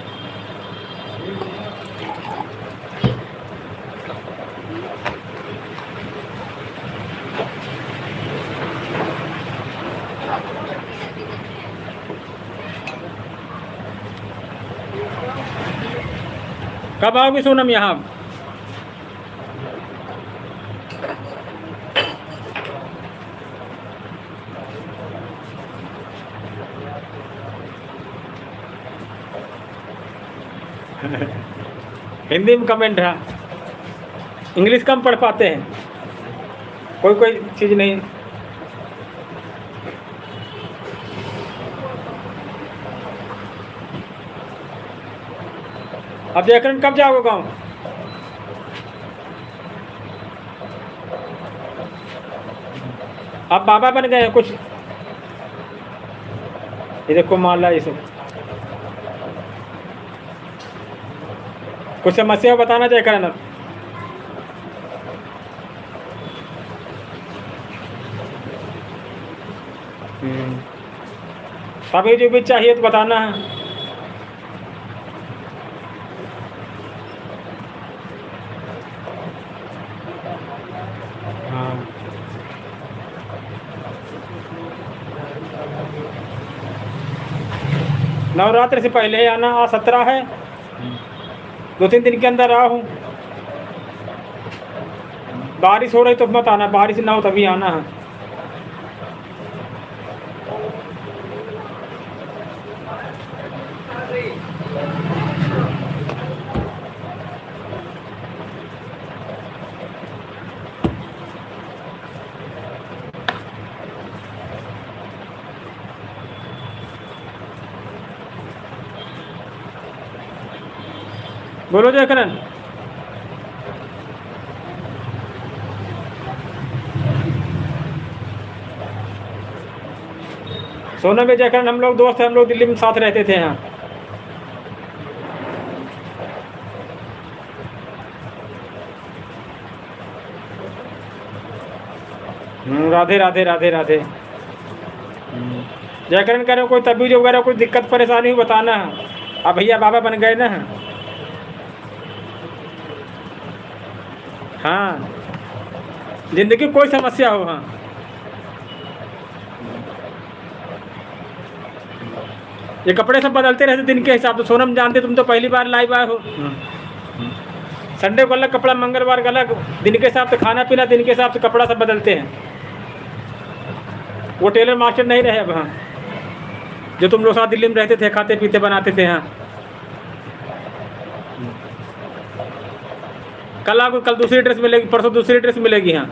S1: कब आओगे सोनम यहाँ? हिंदी में कमेंट है, इंग्लिश कम पढ़ पाते हैं, कोई कोई चीज़ नहीं। अब जयकरण कब जाओगे गाँव? आप बाबा बन गए हैं कुछ? ये देखो माला, ये सब कुछ समस्या बताना जयकरण अब। अभी जो भी चाहिए तो बताना है। हाँ, नवरात्र से पहले ही आना। आज 17 है, 2-3 दिन के अंदर आ हूँ। बारिश हो रही तो मत आना, बारिश ना हो तभी आना है। बोलो जयकरण। सोना में जयकरण हम लोग दोस्त हैं, हम लोग दिल्ली में साथ रहते थे यहाँ। राधे राधे राधे राधे। जयकरण कह रहे हो कोई तबीयत वगैरह कोई दिक्कत परेशानी हो बताना है। अब भैया बाबा बन गए ना। हाँ, जिंदगी कोई समस्या हो। हाँ, ये कपड़े सब बदलते रहते दिन के हिसाब से। सोनम जानते, तुम तो पहली बार लाइव आए हो। संडे को अलग कपड़ा, मंगलवार का अलग, दिन के हिसाब से खाना पीना, दिन के हिसाब से कपड़ा सब बदलते हैं। वो टेलर मास्टर नहीं रहे अब। हाँ, जो तुम लोग साथ दिल्ली में रहते थे, खाते पीते बनाते थे। हाँ, कल आपको कल दूसरी ड्रेस मिलेगी, परसों दूसरी ड्रेस मिलेगी। हाँ,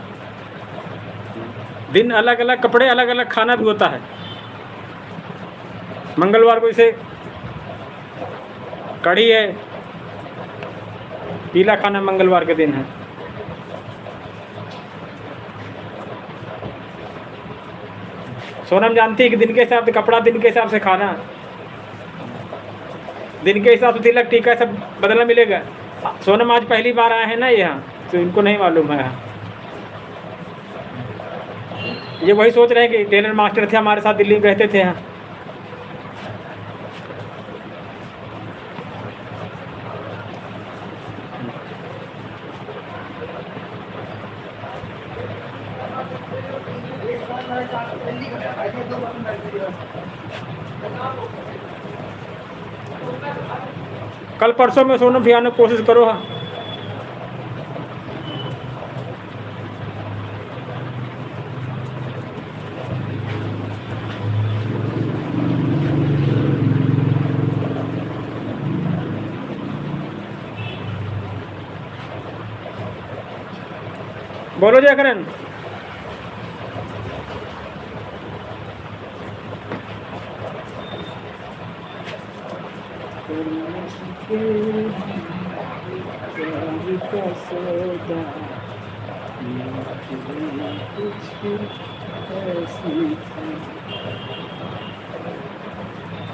S1: दिन अलग अलग, कपड़े अलग अलग, खाना भी होता है। मंगलवार को इसे कढ़ी है, पीला खाना मंगलवार के दिन है। सोनम जानती है कि दिन के हिसाब से कपड़ा, दिन के हिसाब से खाना, दिन के हिसाब से तिलक टीका सब बदलना मिलेगा। सोनम आज पहली बार आए हैं ना यहाँ, तो इनको नहीं मालूम है। ये वही सोच रहे हैं कि टेलर मास्टर थे हमारे साथ, दिल्ली में रहते थे यहाँ। कल परसों में सोनम भी आने की कोशिश करो। हाँ, बोलो जयकरण।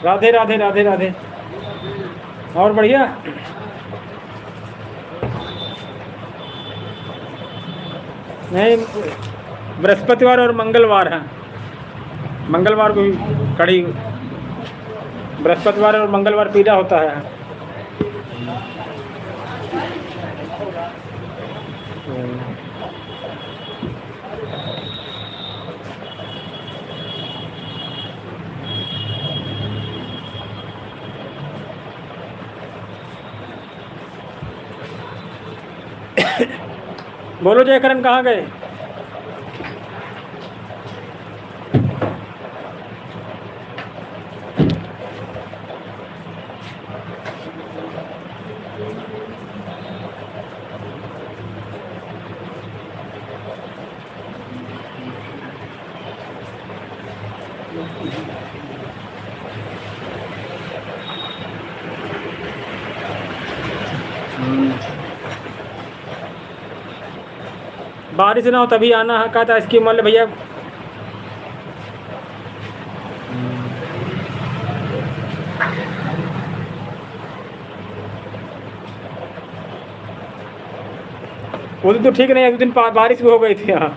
S1: राधे राधे राधे राधे। और बढ़िया। नहीं, बृहस्पतिवार और मंगलवार है। मंगलवार को कड़ी, बृहस्पतिवार और मंगलवार पीला होता है। बोलो जयकरण कहाँ गए? बारिश ना हो तभी आना है, कहा था इसकी मान ले भैया। वो दिन तो ठीक नहीं, एक दिन बारिश भी हो गई थी यहाँ।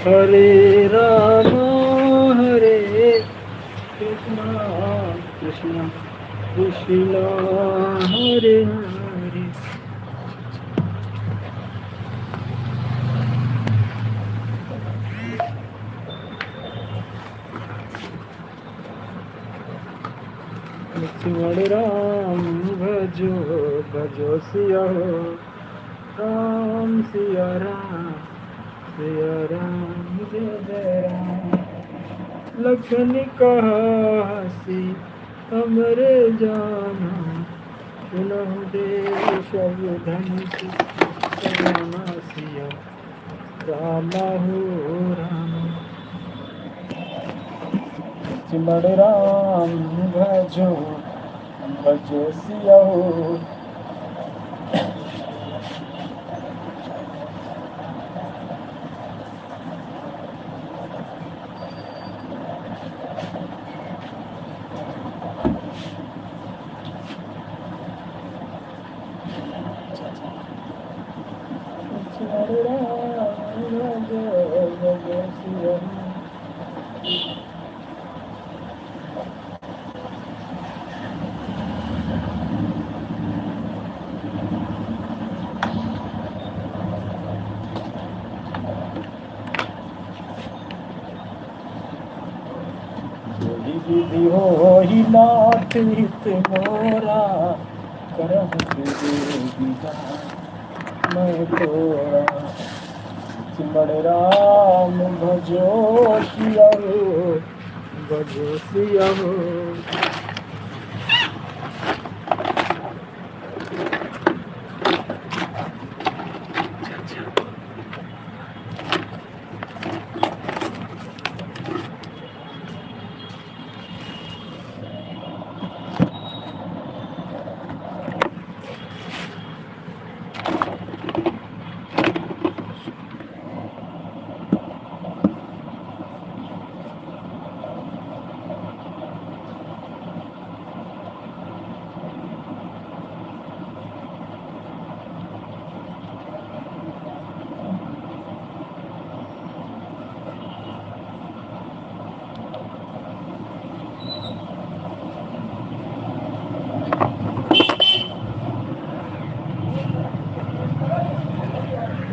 S1: हरे राम हरे कृष्णा कृष्णा कृष्णा हरे हरे। लक्ष्मण राम भजो भजो सिया राम सिया राम सिया राम जय जय राम। लखन कहा हसी हमरे जाना सुनहु देव सब धनुष रामा सिया राम हो राम। लक्ष्मण राम भजो भजो सिया हो विधि हो ही नाथ हित मोरा करम देवी मैं तोरा। लक्ष्मण राम भजो सिया हो भजो सिया हो।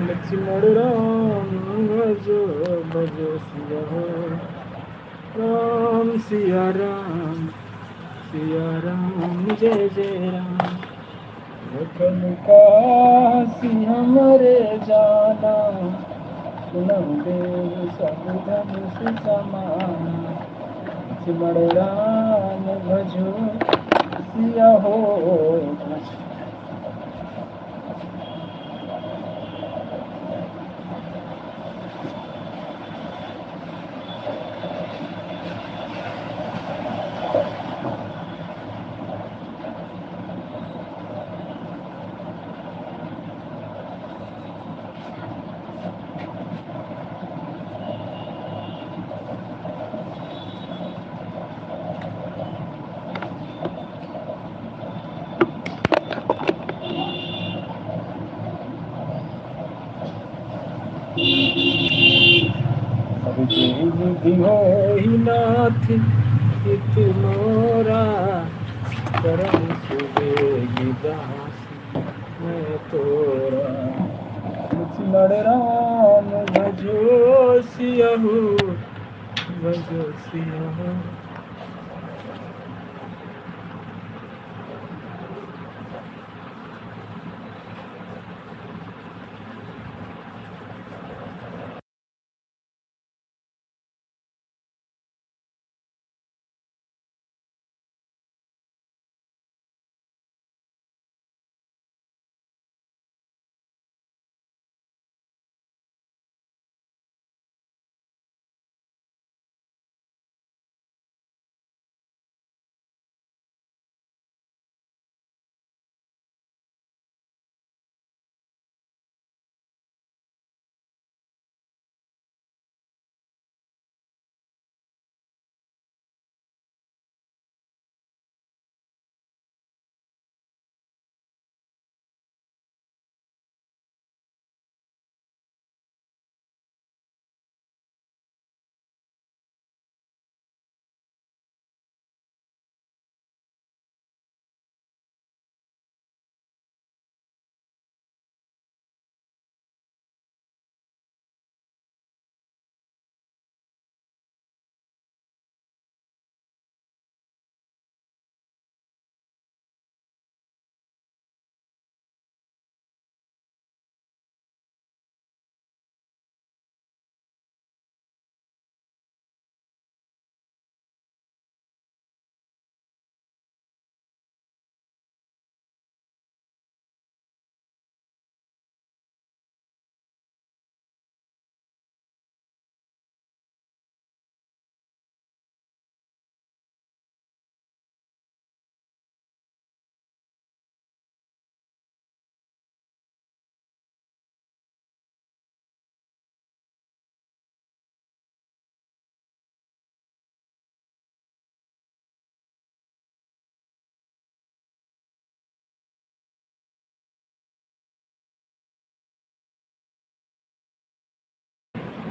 S1: लक्ष्मण राम भजो भजो सिया हो राम सिया राम जय जय राम। लखन काशी हमरे जाना, सुनहु देव सब धनुष समाना। सिमर राम भजो सिया हो। अब विधि हो ही नाथ हित मोरा, करम सुबेगी दास मैं तोरा। सिमर राम भजो सियहु, भजो सियहु।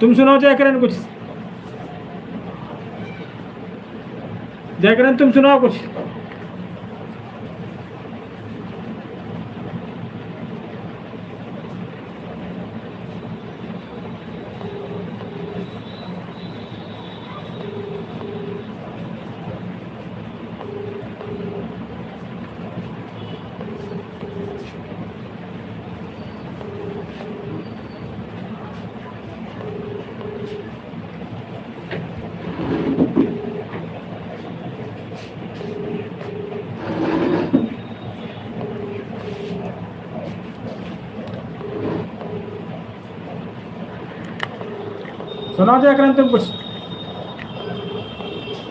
S1: तुम सुनाओ जयकरण कुछ। जयकरण तुम सुनाओ कुछ। सुनाओ जयकरण तुम कुछ।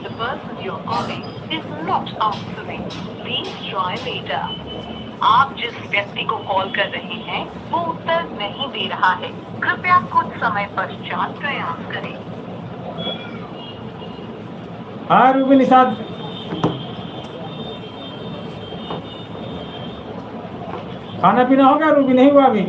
S3: The person you're calling is not answering. Please try later. आप जिस व्यक्ति को कॉल कर रहे हैं वो उत्तर नहीं दे रहा है। कृपया कुछ समय पश्चात प्रयास करें।
S1: हाँ रूबी निषाद। खाना पीना हो गया रूबी? नहीं हुआ अभी?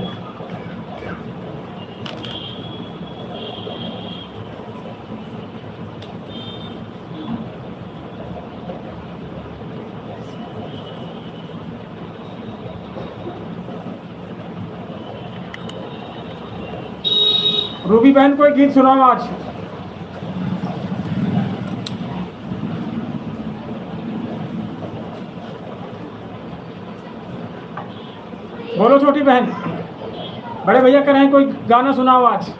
S1: रूबी बहन कोई गीत सुनाओ आज। बोलो छोटी बहन, बड़े भैया कह रहे हैं कोई गाना सुनाओ आज।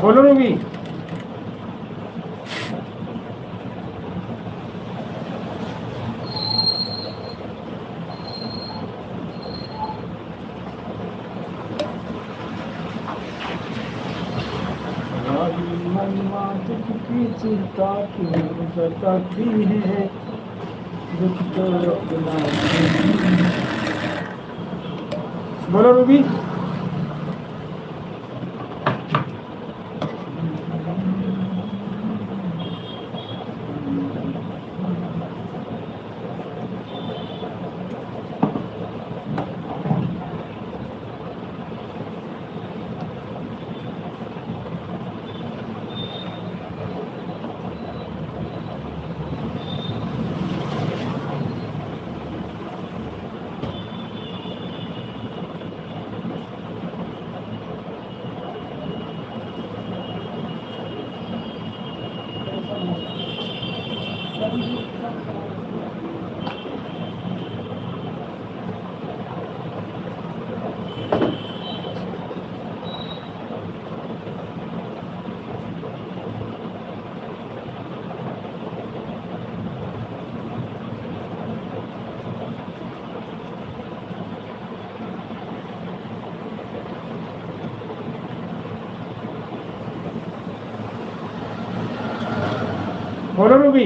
S1: बोलो रूबी। की चिंता क्यों सताती है, दुख तो अपना। बोलो रूबी। बोलो रूबी।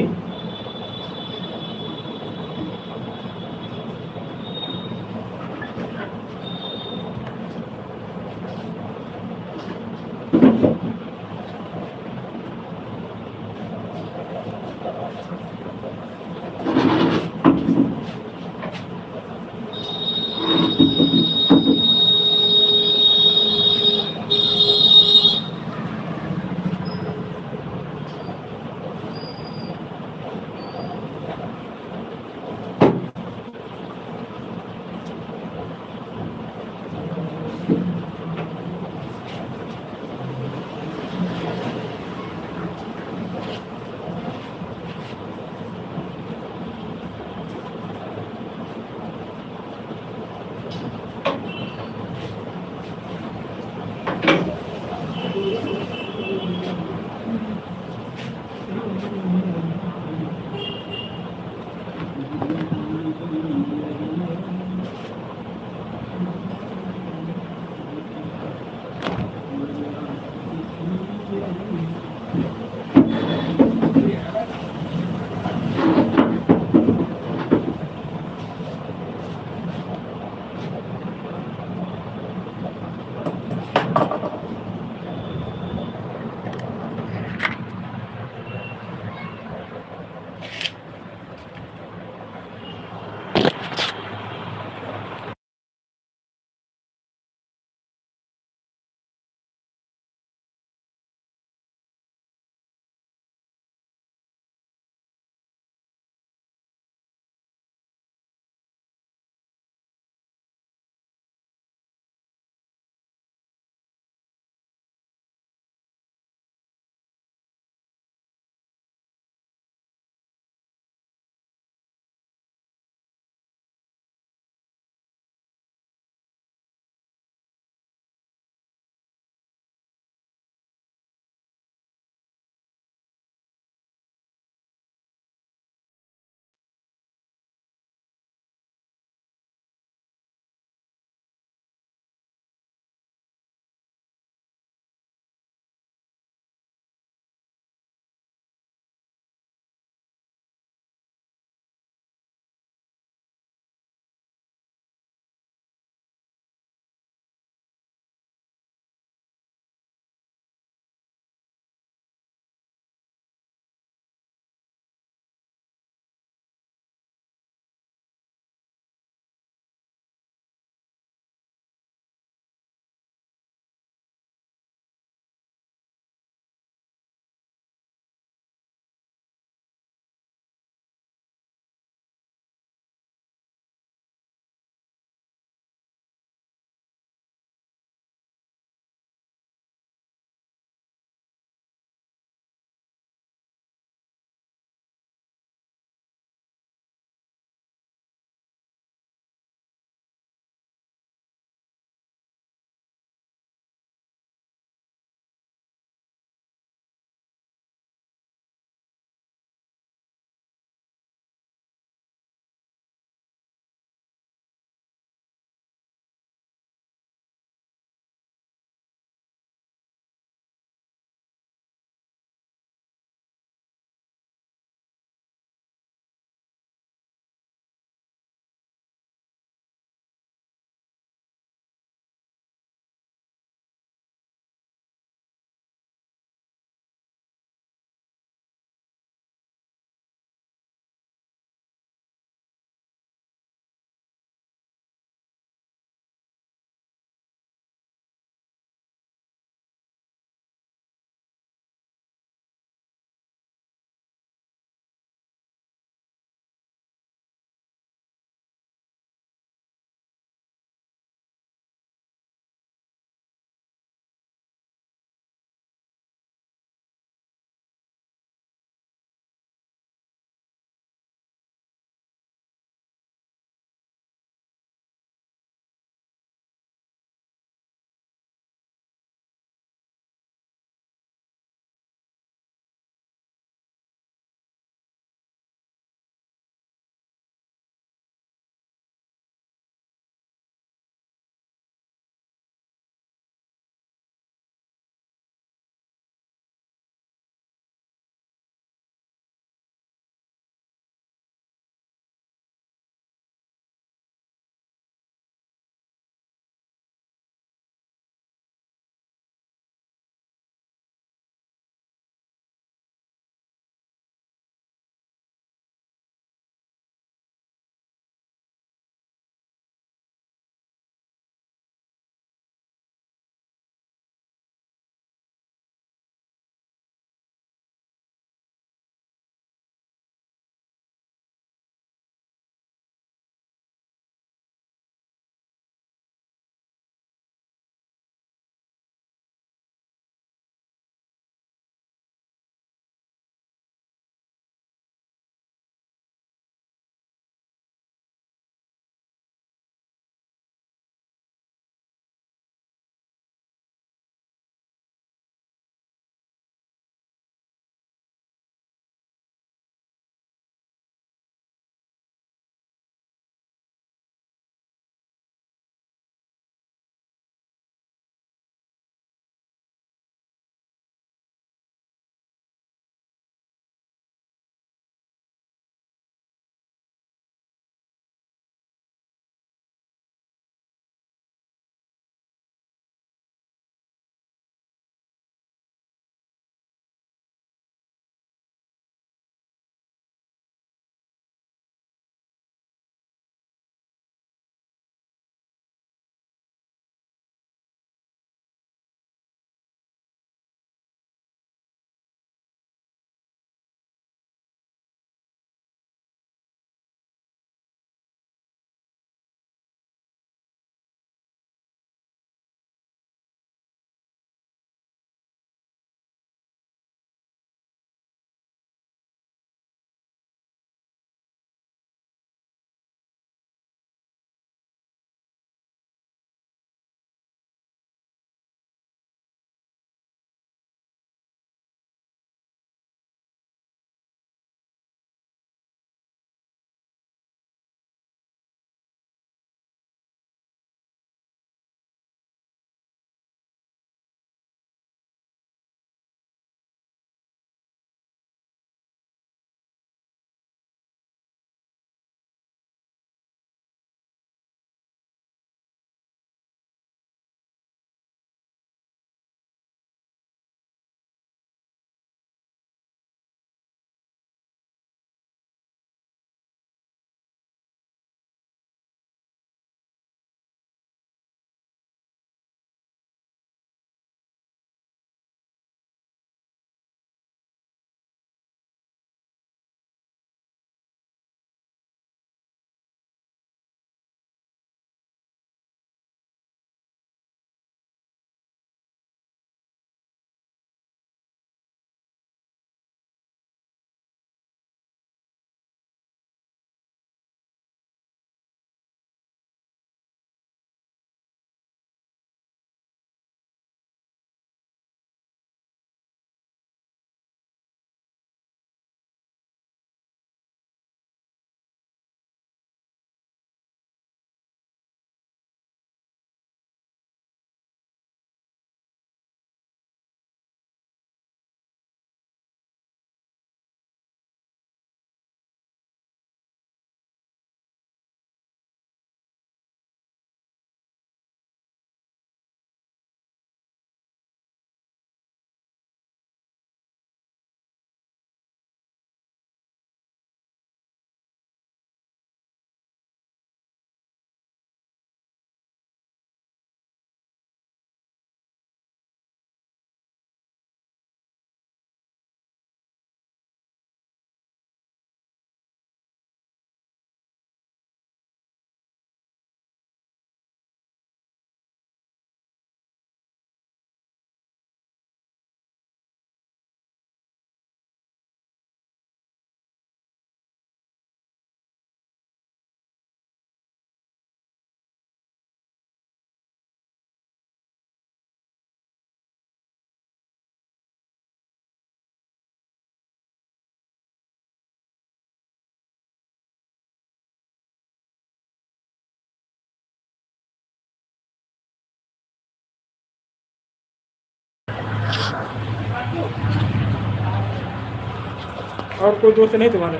S1: और कोई दोस्त नहीं तुम्हारे?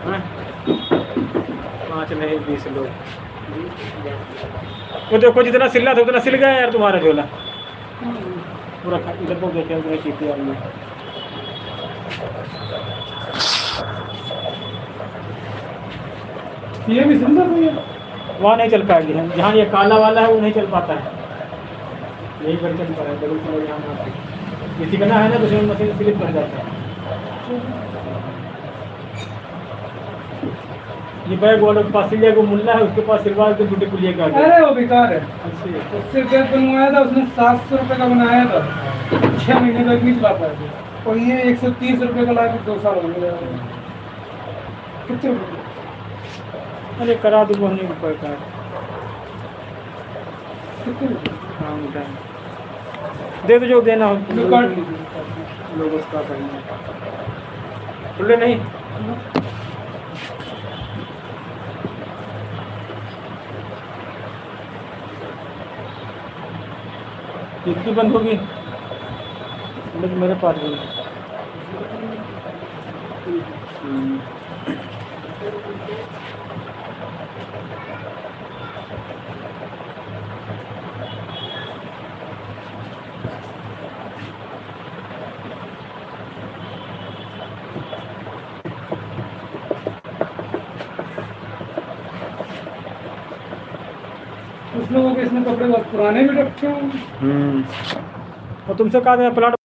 S1: हाँ? 5 नहीं 20 लोग। वो देखो जितना सिलना था उतना सिल गया यार तुम्हारा झोला पूरा। इधर को देखे उधर चीटी आ रही है। ये भी सुंदर हुई है। वहाँ नहीं चल पाएगी, हम जहाँ ये काला वाला है वो नहीं चल पाता है, यही पर चल पा रहा है। डबल कलर यहाँ मारते ये चिकना है ना, तो मशीन स्लिप कर जाता है। ये बैग वालों के पास सिलिया को मुल्ला है, उसके पास सिलवा के दूसरे पुलिया का।
S4: अरे वो बेकार है, उससे बैग बनवाया था उसने 700 रुपये का बनाया था, 6 महीने तक नहीं चला पाया, और ये 130 रुपये का ला के 2 साल हो गया। कितने रुपये?
S1: अरे करा दूँ हमने रुपये का।
S4: कितने रुपये?
S1: हाँ उनका दे दो जो देना हो।
S4: जो काट लीजिए।
S1: लोग उसका करना खुले नहीं। कितनी बंद होगी? मेरे पास भी
S4: कुछ लोगों के इसमें कपड़े बहुत पुराने भी रखे होंगे।
S1: और तुमसे कहा था प्लाट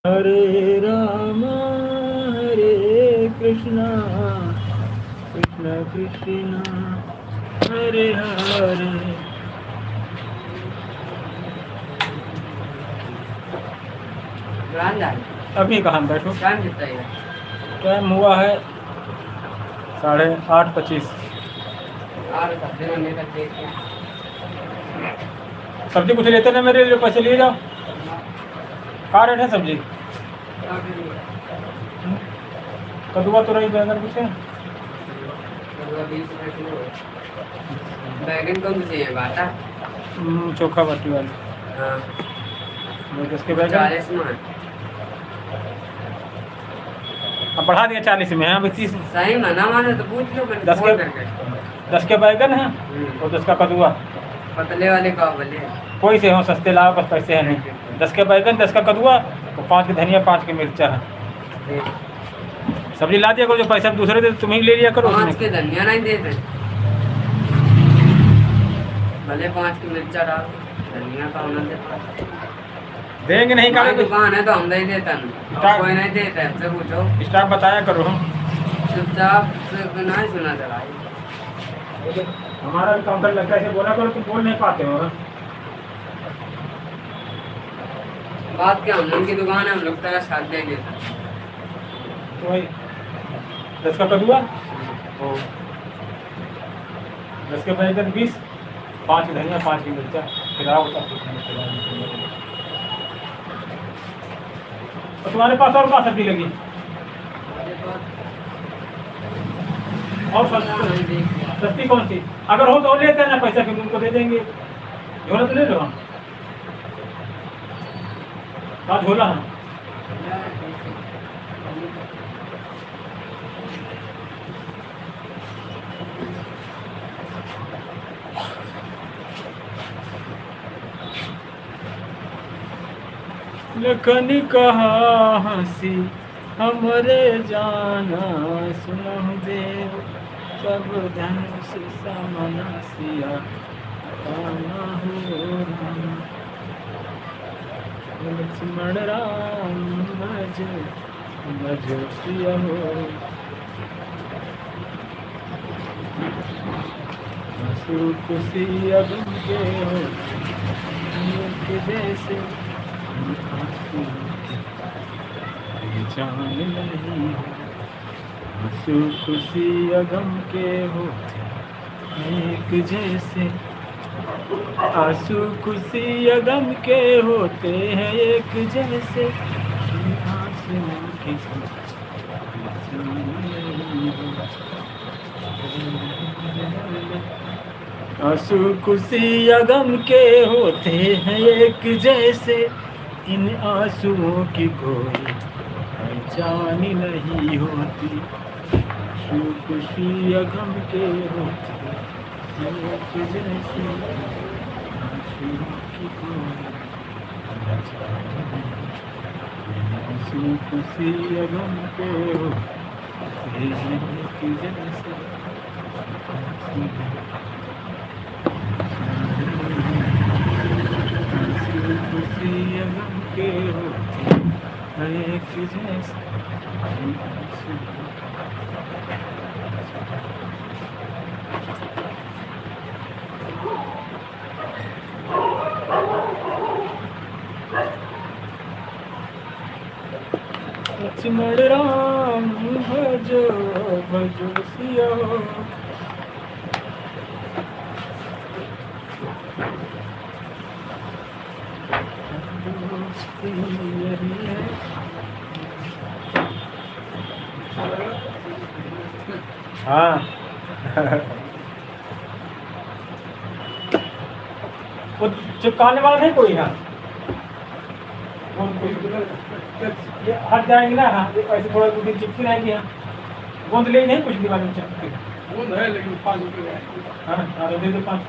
S1: हरे राम हरे कृष्णा कृष्ण कृष्ण हरे हरे। अभी कहाँ बैठो, टाइम हुआ है 8:25। सब्जी कुछ लेते ना, मेरे लिए पैसे लिए जाओ। कहाँ रेट है सब्जी? कद्दुआ तो रही, बैगन कुछ है?
S5: बैगन कौन सी है बाटा?
S1: चोखा बाटी वाली।
S5: हाँ,
S1: 10 के बैगन
S5: 40 में।
S1: अब बढ़ा दिया 40 में है, अभी 30।
S5: सही में ना माने तो पूछ लो, मैंने
S1: 10
S5: फोन
S1: के
S5: करके।
S1: 10 के बैगन है और 10 का कद्दुआ।
S5: पतले वाले का बोले।
S1: कोई से हो, सस्ते लाओ, बस पैसे हैं नहीं। 10 के बैगन, 10 का कद्दुआ और 5 की धनिया, 5 की मिर्चा है। सब्जी ला दिया करो, जो पैसा दूसरे दे तुम ही ले लिया करो।
S5: 5 के धनिया नहीं देते, भले 5 की मिर्चा डाल, धनिया का होना दे।
S1: देंगे नहीं
S5: हमारी
S1: का
S5: दुकान है तो हम नहीं देता ना,
S1: स्टाफ-
S5: कोई नहीं देता है, हमसे पूछो।
S1: स्टाफ बताया करो हम।
S5: चुपचाप से नहीं सुना चला।
S1: हमारा काउंटर लगता है, ऐसे बोला करो, तुम बोल नहीं पाते हो ना।
S5: बात क्या, हम लोग की दुकान है, हम लोग तरह साथ दे देता।
S1: तो वही 10 का कद्दुआ, 10 के बैगन 20, 5 की धनिया, 5 की मिर्चा, फिर आओ तब कुछ नहीं खिलाओ। तो तुम्हारे पास और क्या सब्जी लगी? और सस्ती कौन सी? अगर हो तो और लेते हैं ना, पैसा फिर उनको दे देंगे। झोला तो ले लो हम। हाँ झोला है। लखन कहा हंसी हमरे जाना, सुनहु देव सब धनुष समनसिया काना हो राम। लक्ष्मण राम भज भज सिया हो। हंसू खुशी अगम के हो, एक जैसे जान नहीं। हंसू खुशी अगम के हो एक जैसे, आंसू खुशी अगम के होते हैं एक जैसे। आंसुओं की आंसू खुशी अगम के होते हैं एक जैसे, इन आंसुओं की कोई पहचान नहीं होती। आंसू खुशी अगम के होते हैं एक जैसे, आंसुओं की कोई पहचान नहीं। आंसू खुशी अगम के होते हैं एक जैसे। खुशी अगम के होते हैं एक जैसे। लक्ष्मण राम भजो भजो सिया। हाँ वो चिपकाने वाला नहीं कोई यहाँ, ये हट जाएंगे ना। हाँ ऐसे थोड़ा दो दिन चिपकी रहेंगे यहाँ। गोंद ले नहीं कुछ दीवार में चिपके।
S4: गोंद है लेकिन 5 रुपये।
S1: हाँ दे दो 5।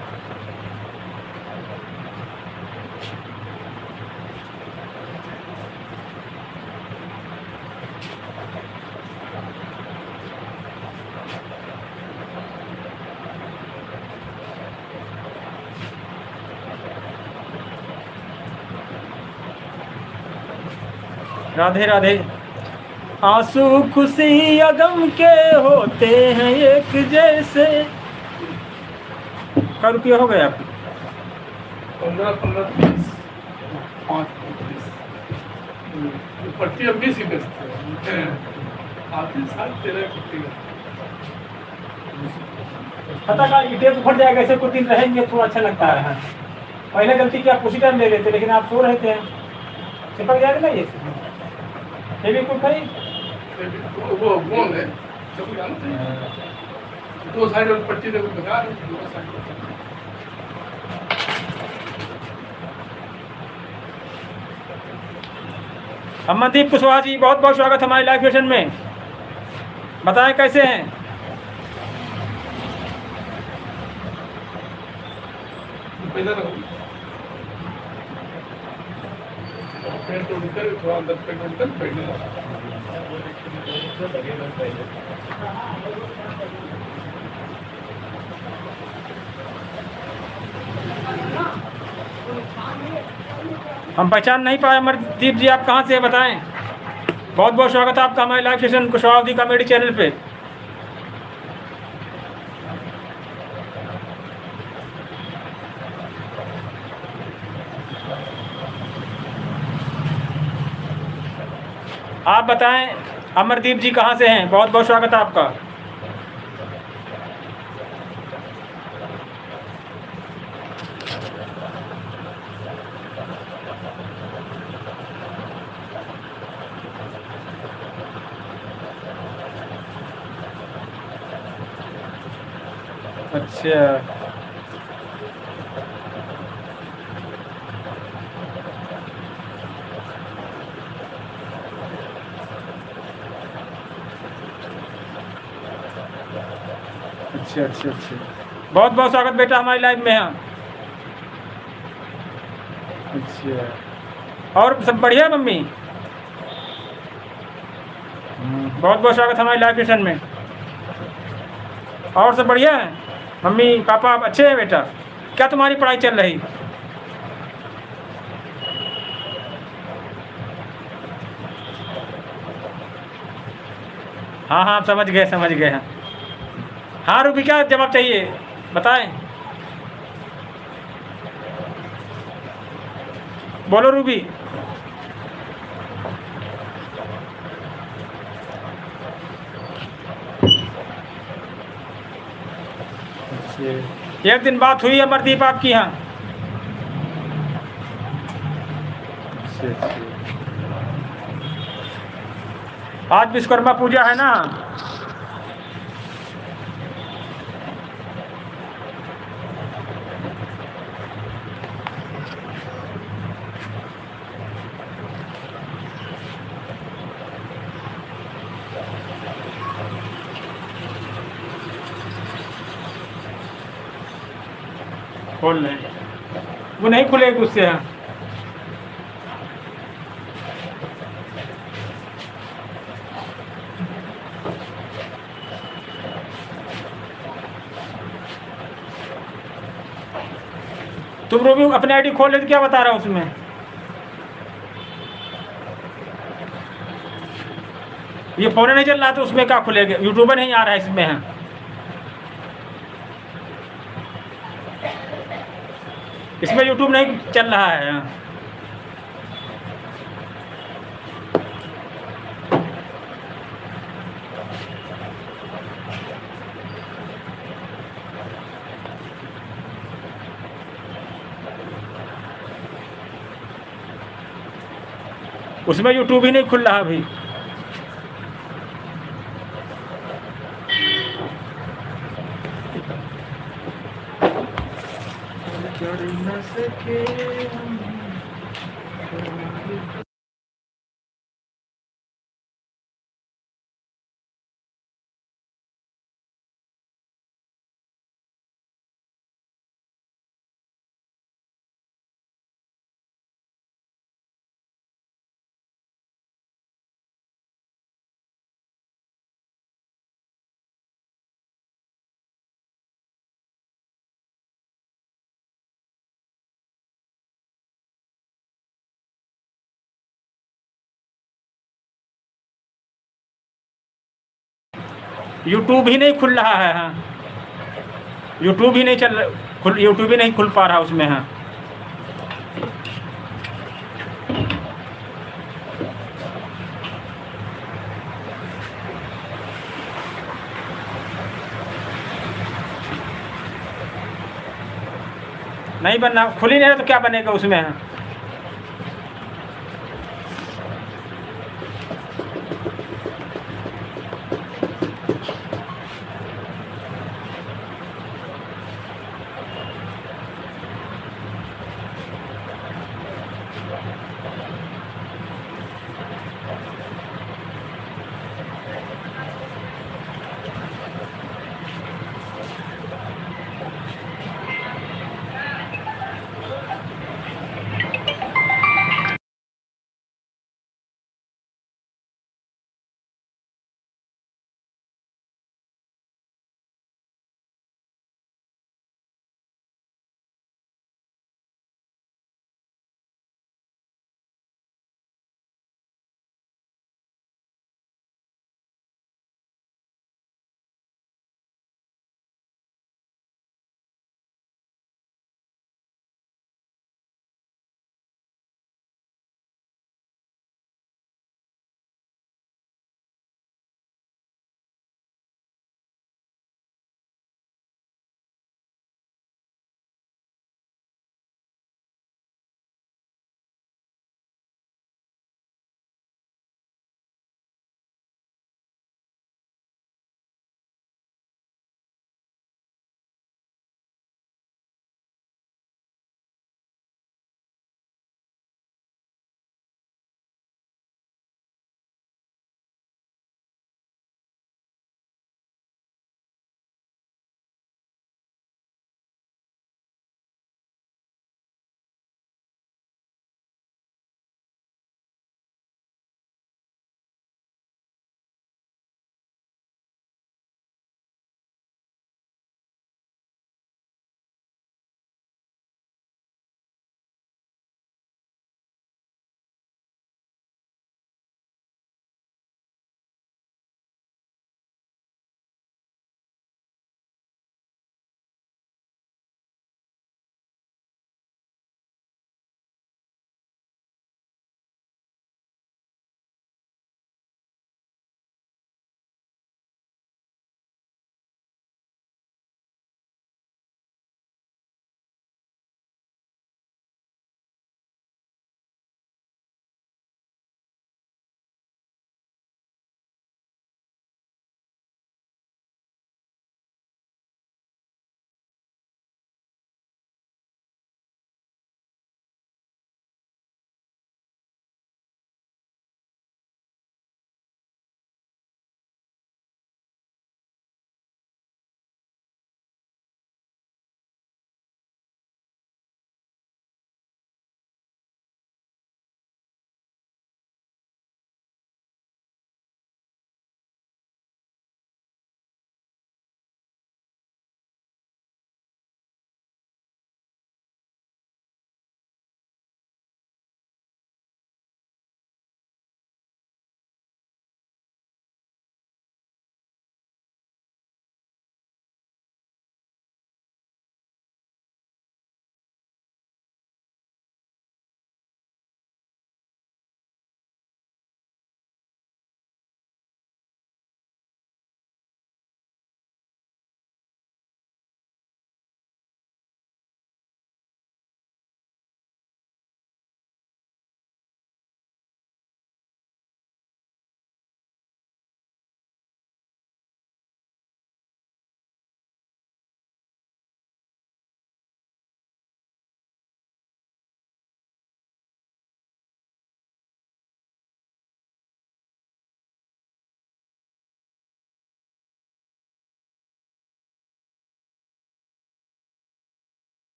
S1: राधे राधे। आंसू खुशी या गम के होते हैं एक जैसे। क्या रुपया हो गया आपको?
S4: 15 15 30 5 30 पट्टी अब 20 ही बेचते हैं। आते 7 13 पट्टी का।
S1: पता का ईटे तो फट जाएगा, ऐसे कुछ दिन रहेंगे थोड़ा अच्छा लगता है। हाँ। पहले गलती की आप उसी टाइम ले लेते, लेकिन आप सो रहे थे, चिपक जाएगा ना ये भी कुछ नहीं।
S4: वो गोंद है सब जानते हैं। 2 साइड और पट्टी देखो बेकार है, 2 साइड।
S1: अमनदीप कुशवाहा जी, बहुत बहुत स्वागत हमारे लाइव सेशन में। बताएं कैसे हैं?
S4: पैसा रखो। पेट उड़कर थोड़ा अंदर पेट उड़कर बैठने लगा।
S1: हम पहचान नहीं पाए अमरदीप जी, आप कहाँ से हैं बताएं। बहुत बहुत स्वागत है आपका हमारे live session Kushwaha ji comedy channel पे। आप बताएं अमरदीप जी कहाँ से हैं, बहुत बहुत स्वागत है आपका। अच्छा, अच्छा अच्छा अच्छा, बहुत बहुत स्वागत बेटा हमारी लाइव में। हाँ अच्छा, और सब बढ़िया मम्मी? बहुत बहुत स्वागत हमारे लाइव सेशन में। और सब बढ़िया है? मम्मी पापा आप अच्छे हैं बेटा? क्या तुम्हारी पढ़ाई चल रही? हाँ हाँ समझ गए समझ गए। हाँ हाँ रूबी, क्या जवाब चाहिए बताएं, बोलो रूबी। एक दिन बात हुई अमरदीप आपकी यहाँ? आज विश्वकर्मा पूजा है ना? खोल ले, वो नहीं खुलेगी उससे। हाँ तुम रूबी अपने आईडी खोल ले तो क्या बता रहा हूँ उसमें? ये फोन नहीं चल रहा तो उसमें क्या खुलेगा? यूट्यूबर नहीं आ रहा है इसमें। है इसमें यूट्यूब नहीं चल रहा है। उसमें यूट्यूब ही नहीं खुल रहा अभी। कर न सके यूट्यूब ही नहीं खुल रहा है। हाँ, यूट्यूब ही नहीं यूट्यूब ही नहीं खुल पा रहा उसमें। हाँ, नहीं बनना, खुल ही नहीं रहा तो क्या बनेगा उसमें। हाँ,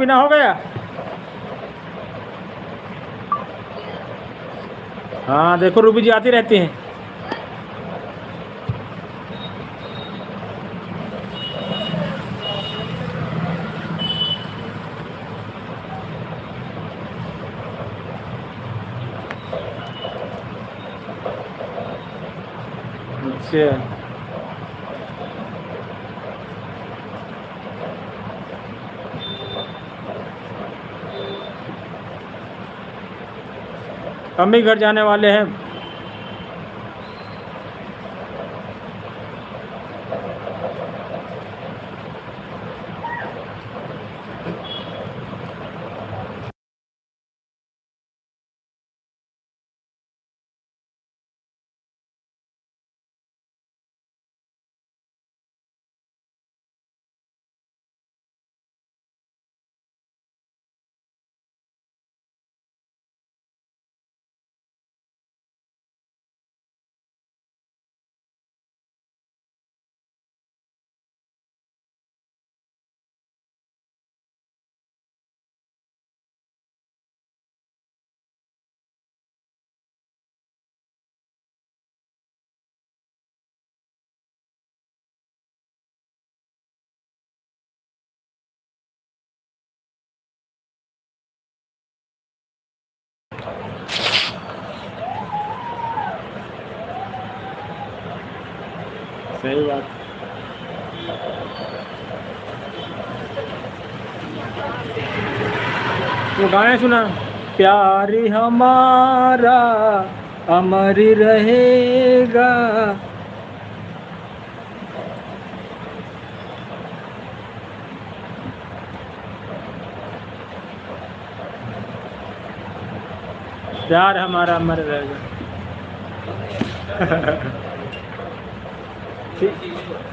S1: बिना हो गया। हाँ देखो रूबी जी आती रहती हैं। अच्छा हम भी घर जाने वाले हैं। सही बात। वो गाने सुना, प्यार हमारा अमर रहेगा। प्यार हमारा अमर रहेगा।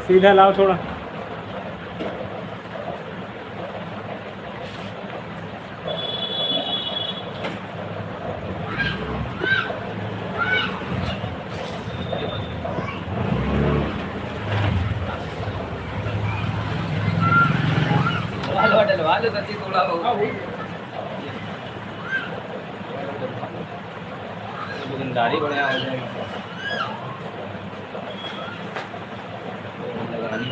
S1: सीधा लाओ थोड़ा।
S5: डलवा लो सच्ची थोड़ा होगा दुकानदारी बढ़िया हो जाएगी लगानी।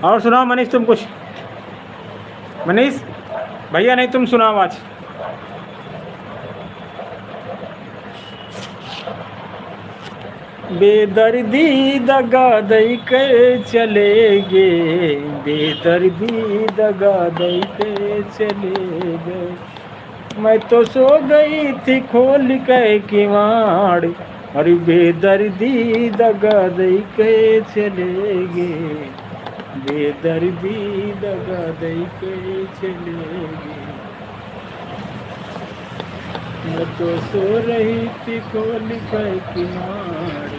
S1: और सुनाओ मनीष तुम कुछ। मनीष भैया नहीं तुम सुनाओ आज। बेदर्दी दगा दई कर चले गए, बेदर्दी दगा दई कर चले गए। मैं तो सो गई थी खोल के किवाड़, और बेदर्दी दगा दई के चले गए, बेदर्दी दगा दई के चले गए। मैं तो सो रही थी खोल के किवाड़,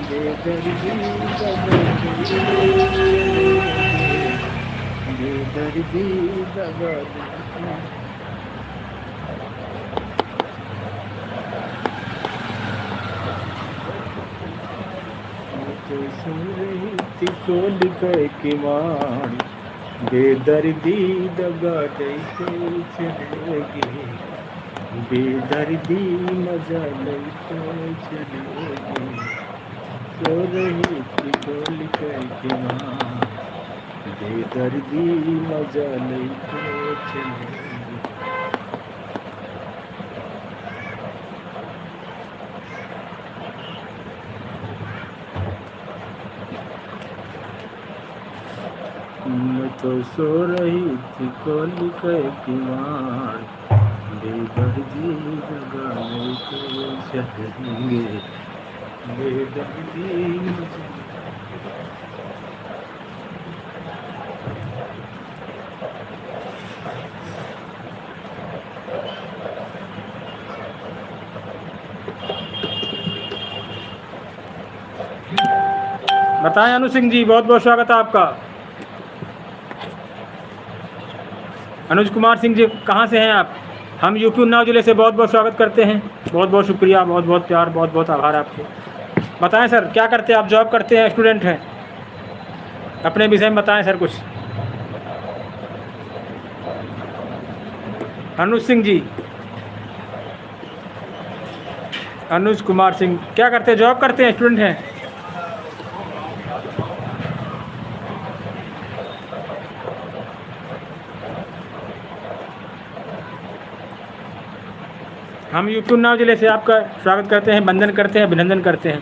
S1: बेदर्दी दगा दई के चले गए, बेदर्दी दगा दई। तो सो रही थी खोल के किवाड़, बेदर्दी दगा देके चलेगी, बेदर्दी मजा लेके चलेगी, सो रही थी खोल करके माँ, बेदर्दी मजा लेके चलेगी। मैं तो सो रही थी खोल करके माँ, बेदर्दी दगा लेके चलेंगे, बेदर्दी मजा। बताएं अनु सिंह जी, बहुत बहुत स्वागत है आपका। अनुज कुमार सिंह जी कहाँ से हैं आप? हम यूपी उन्नाव जिले से बहुत बहुत स्वागत करते हैं। बहुत बहुत शुक्रिया, बहुत बहुत प्यार, बहुत बहुत आभार आपके। बताएं सर, क्या करते हैं आप? जॉब करते हैं, स्टूडेंट हैं? अपने विषय में बताएं सर कुछ। अनुज सिंह जी, अनुज कुमार सिंह क्या करते हैं? जॉब करते हैं, स्टूडेंट हैं? हम यूपी उन्नाव जिले से आपका स्वागत करते हैं, वंदन करते हैं, अभिनंदन करते हैं।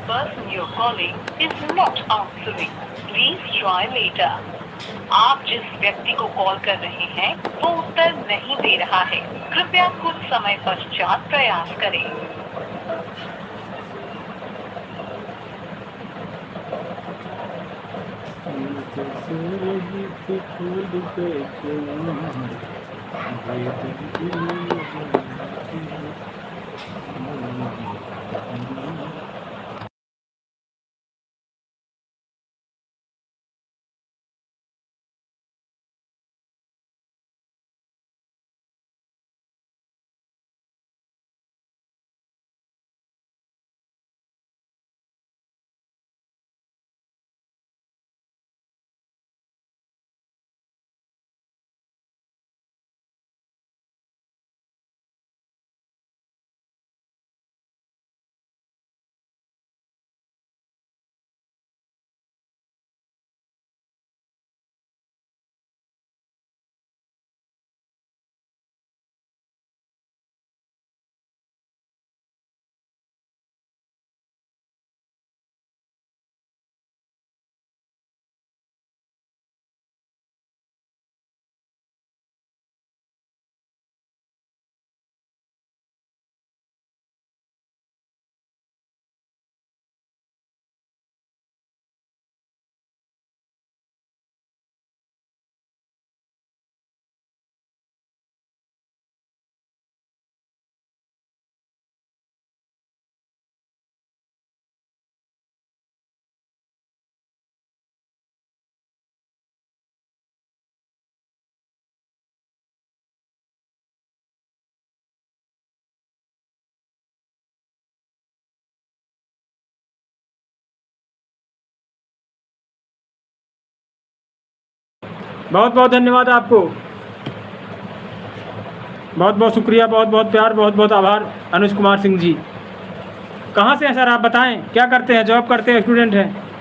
S3: person you're calling is not answering. Please try later. आप जिस व्यक्ति को कॉल कर रहे हैं वो उत्तर नहीं दे रहा है। कृपया कुछ समय पश्चात प्रयास करें।
S1: बहुत बहुत धन्यवाद आपको, बहुत बहुत शुक्रिया, बहुत बहुत प्यार, बहुत बहुत आभार अनुज कुमार सिंह जी। कहाँ से हैं सर आप? बताएं क्या करते हैं? जॉब करते हैं, स्टूडेंट हैं?